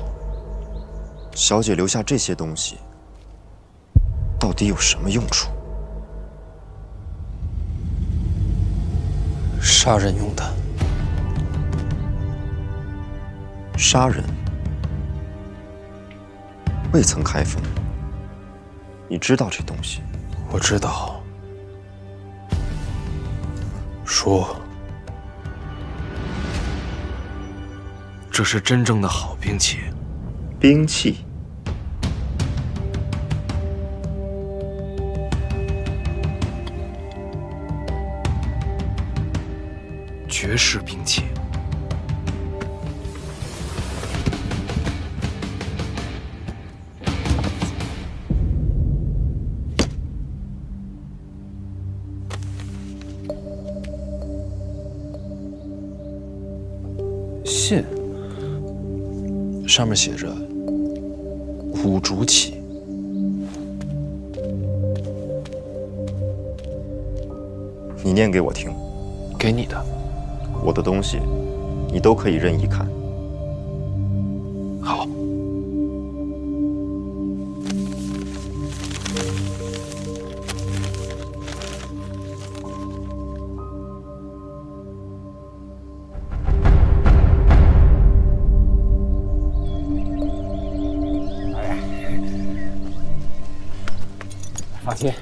小姐留下这些东西，到底有什么用处？
杀人用的。
杀人？未曾开封，你知道这东西？
我知道。说，这是真正的好兵器。
兵器？
绝世兵器。信上面写着“五竹起”。
你念给我听。
给你的。
我的东西，你都可以任意看。
好。
放心，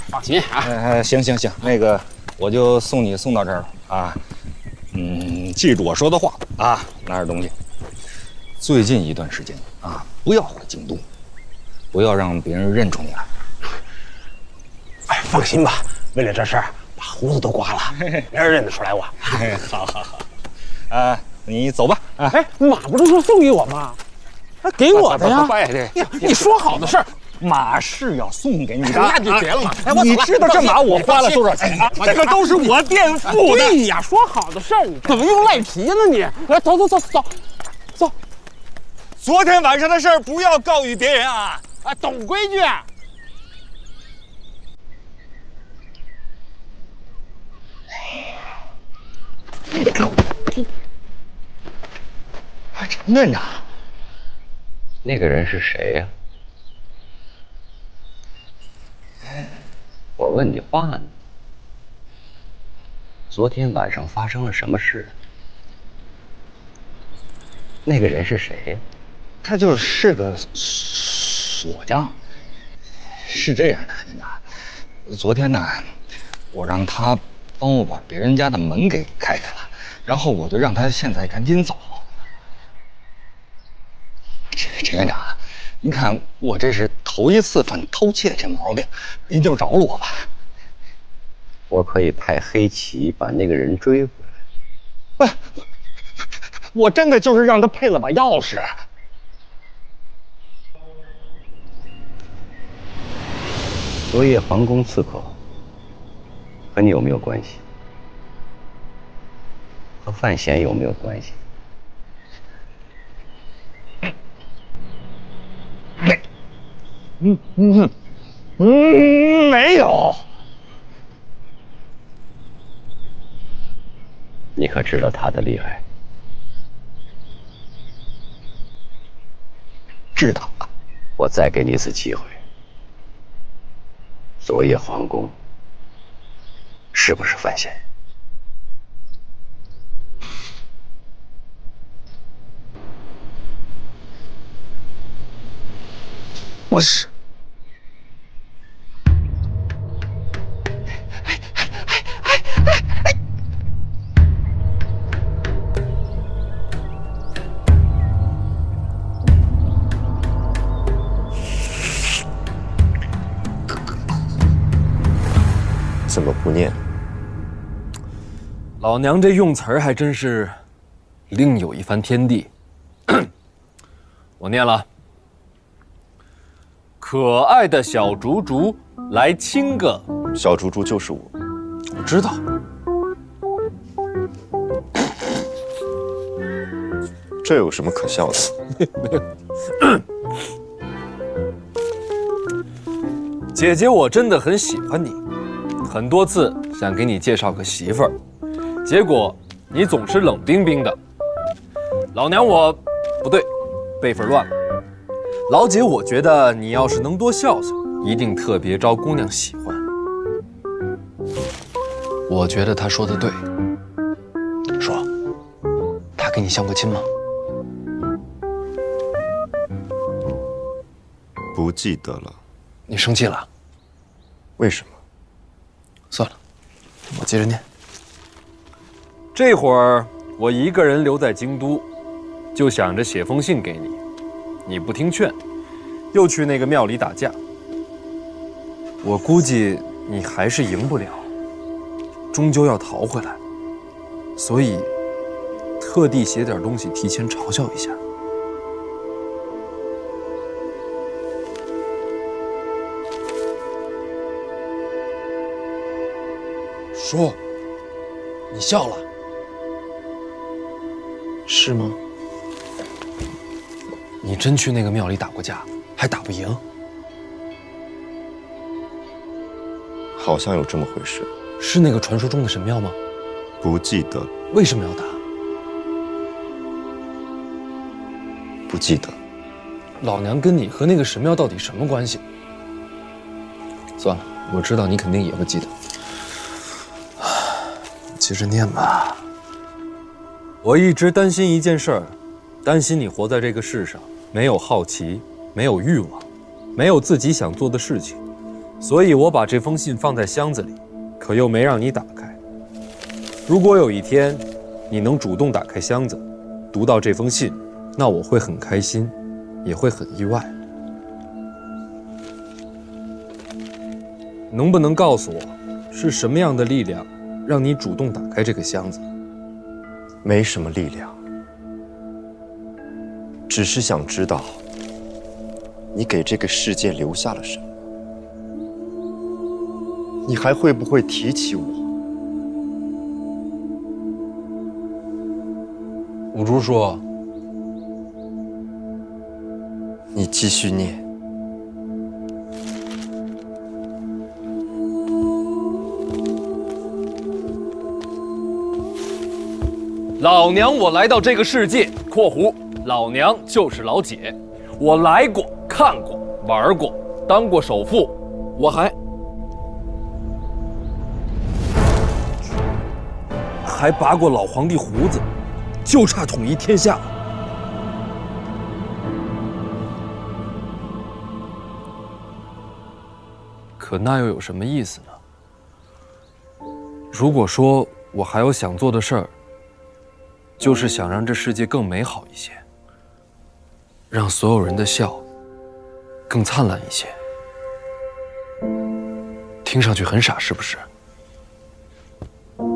放心啊！行，那个我就送你送到这儿了啊。记住我说的话啊，拿着东西。最近一段时间啊，不要回京都，不要让别人认出你来。
哎，放心吧，为了这事儿把胡子都刮了，没人认得出来我。
好，你走吧。
哎，马不是说送给我吗？给我的呀！你说好的事儿，
马是要送给你的，
那就结了嘛。
你知道这马我花了多少钱啊？这个都是我垫付的。
对呀，说好的事儿，你怎么又赖皮呢你？来，走。
昨天晚上的事儿不要告诉别人啊！
懂规矩。
陈队长。
那个人是谁呀？我问你话呢。昨天晚上发生了什么事？那个人是谁呀？
他就是个锁匠。是这样的，昨天呢，我让他帮我把别人家的门给开开了，然后我就让他现在赶紧走。陈院长，您看我这是头一次犯偷窃这毛病，您就饶了我吧。
我可以派黑旗把那个人追回
来。不，我真的就是让他配了把钥匙。
昨夜皇宫刺客和你有没有关系？和范闲有没有关系？
没有。
你可知道他的厉害？
知道。
我再给你一次机会。昨夜皇宫是不是范闲？
不是。
怎么不念？
老娘这用词儿还真是另有一番天地。我念了。可爱的小竹竹来亲个。
小竹竹就是我。
我知道。
这有什么可笑的？
没有。姐姐，我真的很喜欢你。很多次想给你介绍个媳妇儿，结果你总是冷冰冰的。老娘我不对，辈分乱了。老姐，我觉得你要是能多孝孝，一定特别招姑娘喜欢。我觉得他说的对。说，他给你相过亲吗？
不记得了。
你生气了？
为什么？
算了，我接着念。这会儿我一个人留在京都，就想着写封信给你，你不听劝，又去那个庙里打架。我估计你还是赢不了，终究要逃回来，所以特地写点东西提前嘲笑一下。叔，你笑了，是吗？你真去那个庙里打过架，还打不赢？
好像有这么回事。
是那个传说中的神庙吗？
不记得。
为什么要打？
不记得。
老娘跟你和那个神庙到底什么关系？算了，我知道你肯定也不记得。接着念吧。我一直担心一件事儿，担心你活在这个世上，没有好奇，没有欲望，没有自己想做的事情，所以我把这封信放在箱子里，可又没让你打开。如果有一天你能主动打开箱子，读到这封信，那我会很开心，也会很意外。能不能告诉我，是什么样的力量让你主动打开这个箱子？
没什么力量，只是想知道你给这个世界留下了什么。你还会不会提起我？
五珠说：“
你继续念。”
老娘我来到这个世界（括弧老娘就是老姐），我来过、看过、玩过，当过首富，我还拔过老皇帝胡子，就差统一天下了。可那又有什么意思呢？如果说我还有想做的事儿，就是想让这世界更美好一些，让所有人的笑更灿烂一些。听上去很傻，是不是？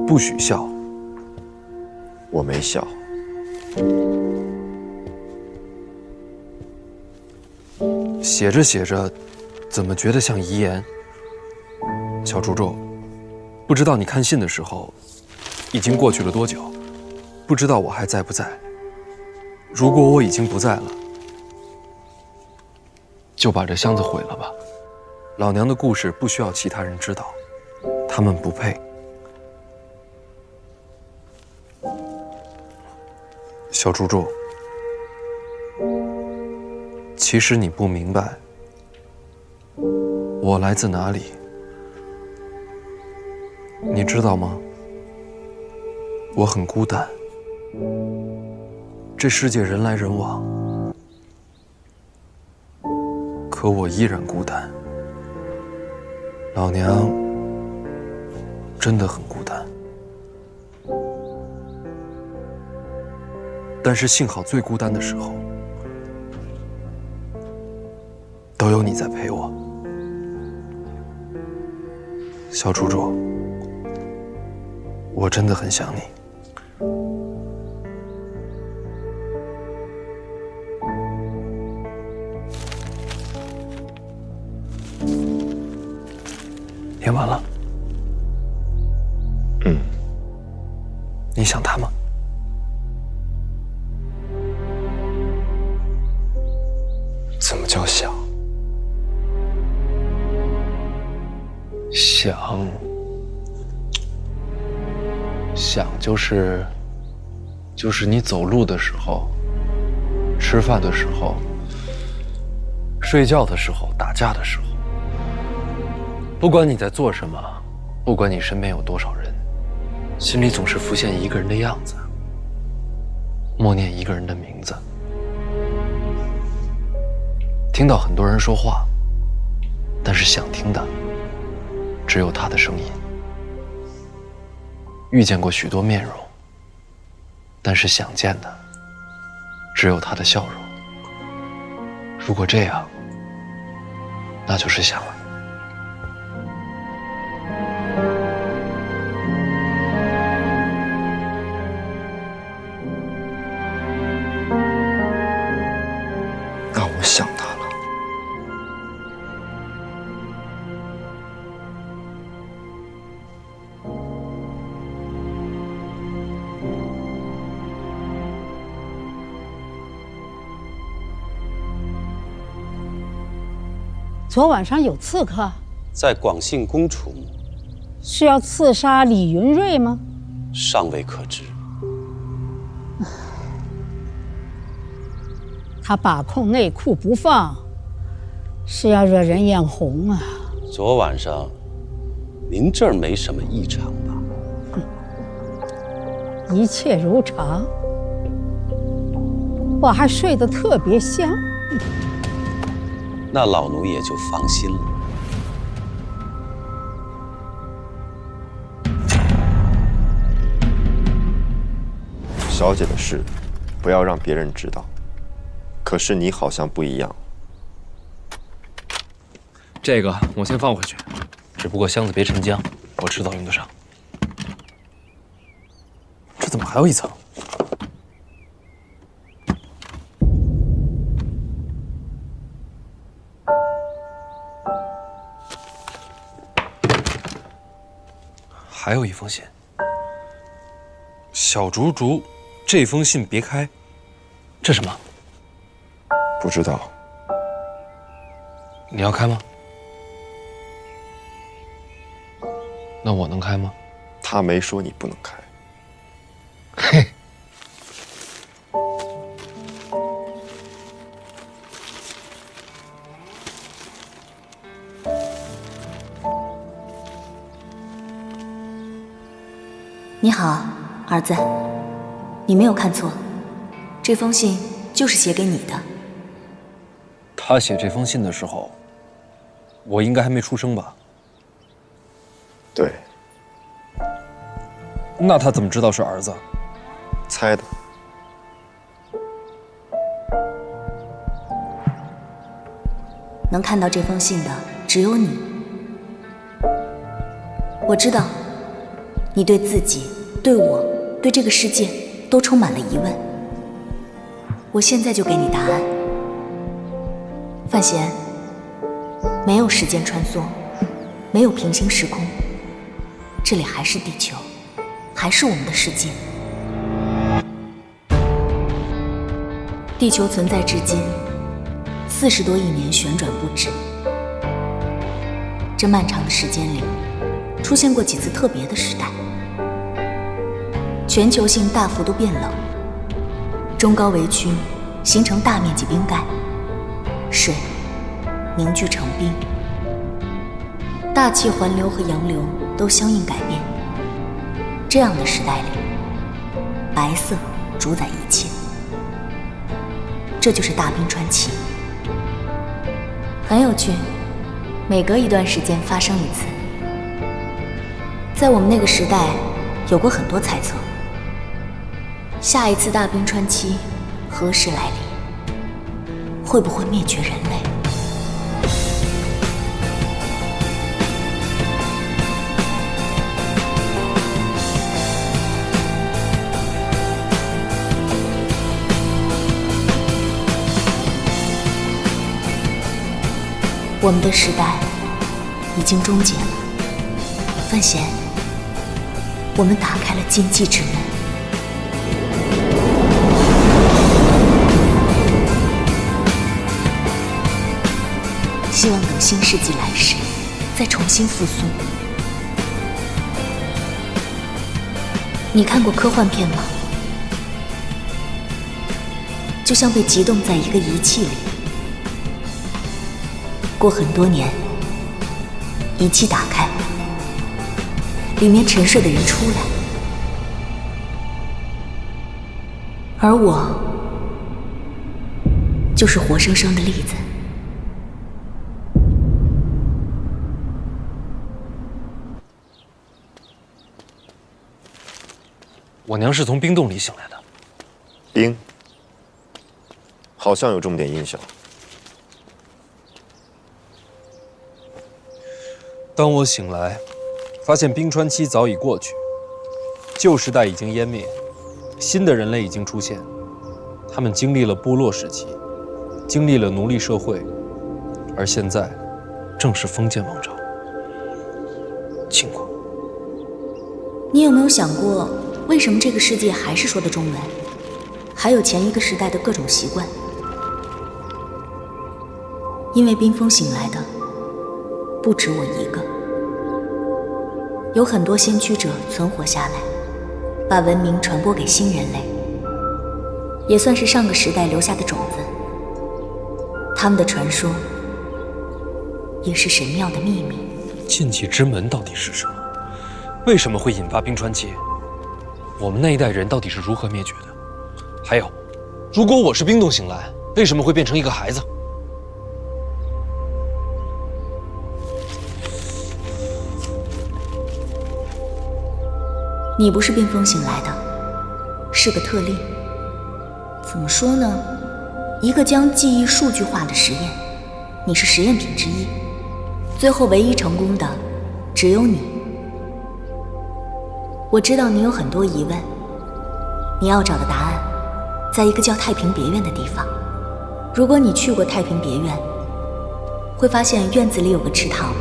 不许笑。
我没笑。
写着写着，怎么觉得像遗言？小猪猪，不知道你看信的时候，已经过去了多久？不知道我还在不在。如果我已经不在了，就把这箱子毁了吧。老娘的故事不需要其他人知道，他们不配。小猪猪，其实你不明白，我来自哪里，你知道吗？我很孤单。这世界人来人往，可我依然孤单。老娘真的很孤单，但是幸好最孤单的时候，都有你在陪我。小猪猪，我真的很想你。念完了。你想他吗？
怎么叫想？
想，想就是你走路的时候、吃饭的时候、睡觉的时候、打架的时候，不管你在做什么，不管你身边有多少人，心里总是浮现一个人的样子，默念一个人的名字，听到很多人说话，但是想听的只有他的声音。遇见过许多面容，但是想见的只有他的笑容。如果这样，那就是想了。
那我想他了。
昨晚上有刺客，
在广信公署，
是要刺杀李云瑞吗？
尚未可知。
他把控内库不放，是要惹人眼红啊！
昨晚上，您这儿没什么异常吧？
一切如常，我还睡得特别香。
那老奴也就放心了。
小姐的事，不要让别人知道。可是你好像不一样。
这个我先放回去，只不过箱子别沉浆，我迟早用得上。这怎么还有一层？还有一封信。小竹竹，这封信别开。这什么？
不知道。
你要开吗？那我能开吗？
他没说你不能开。
嘿。
你好，儿子，你没有看错，这封信就是写给你的。
他写这封信的时候，我应该还没出生吧？
对。
那他怎么知道是儿子？
猜的。
能看到这封信的只有你。我知道，你对自己、对我、对这个世界都充满了疑问。我现在就给你答案。范闲，没有时间穿梭，没有平行时空，这里还是地球，还是我们的世界。地球存在至今40多亿年，旋转不止。这漫长的时间里，出现过几次特别的时代，全球性大幅度变冷，中高纬区形成大面积冰盖，水凝聚成冰，大气环流和洋流都相应改变。这样的时代里，白色主宰一切，这就是大冰川期。很有趣，每隔一段时间发生一次。在我们那个时代，有过很多猜测，下一次大冰川期何时来临？会不会灭绝人类？我们的时代已经终结了，范闲，我们打开了禁忌之门。希望等新世纪来时，再重新复苏。你看过科幻片吗？就像被集冻在一个仪器里，过很多年，仪器打开，里面沉睡的人出来，而我就是活生生的例子。
我娘是从冰洞里醒来的。
冰，好像有这么点印象。
当我醒来，发现冰川期早已过去，旧时代已经湮灭，新的人类已经出现。他们经历了部落时期，经历了奴隶社会，而现在，正是封建王朝。请过。
你有没有想过，为什么这个世界还是说的中文，还有前一个时代的各种习惯？因为冰封醒来的不止我一个，有很多先驱者存活下来，把文明传播给新人类，也算是上个时代留下的种子。他们的传说也是神庙的秘密。
禁忌之门到底是什么？为什么会引发冰川期？我们那一代人到底是如何灭绝的？还有，如果我是冰冻醒来，为什么会变成一个孩子？
你不是冰封醒来的，是个特例。怎么说呢？一个将记忆数据化的实验，你是实验品之一，最后唯一成功的只有你。我知道你有很多疑问，你要找的答案在一个叫太平别院的地方。如果你去过太平别院，会发现院子里有个池塘，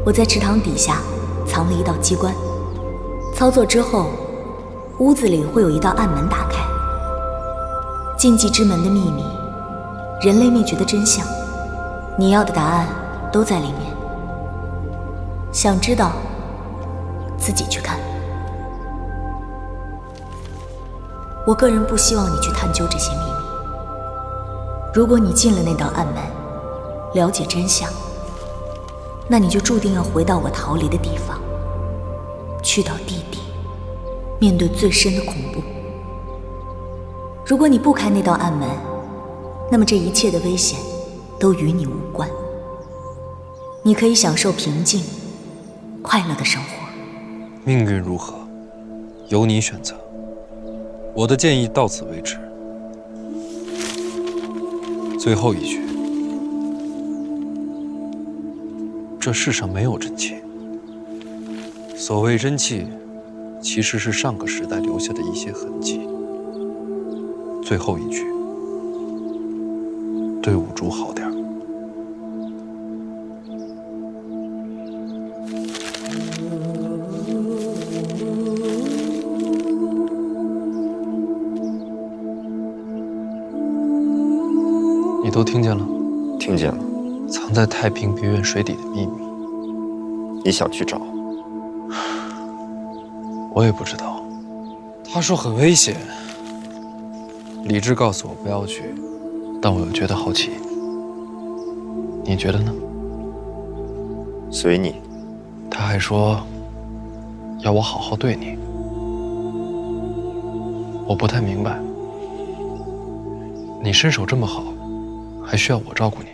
我在池塘底下藏了一道机关，操作之后，屋子里会有一道暗门打开。禁忌之门的秘密，人类灭绝的真相，你要的答案都在里面。想知道，自己去看。我个人不希望你去探究这些秘密。如果你进了那道暗门，了解真相，那你就注定要回到我逃离的地方，去到地底，面对最深的恐怖。如果你不开那道暗门，那么这一切的危险都与你无关。你可以享受平静、快乐的生活。
命运如何，由你选择。我的建议到此为止。最后一句：这世上没有真气。所谓真气，其实是上个时代留下的一些痕迹。最后一句：对五竹好点儿。你都听见了？
听见了。
藏在太平别院水底的秘密，
你想去找？
我也不知道。他说很危险，理智告诉我不要去，但我又觉得好奇。你觉得呢？
随你。
他还说要我好好对你，我不太明白。你身手这么好，还需要我照顾你？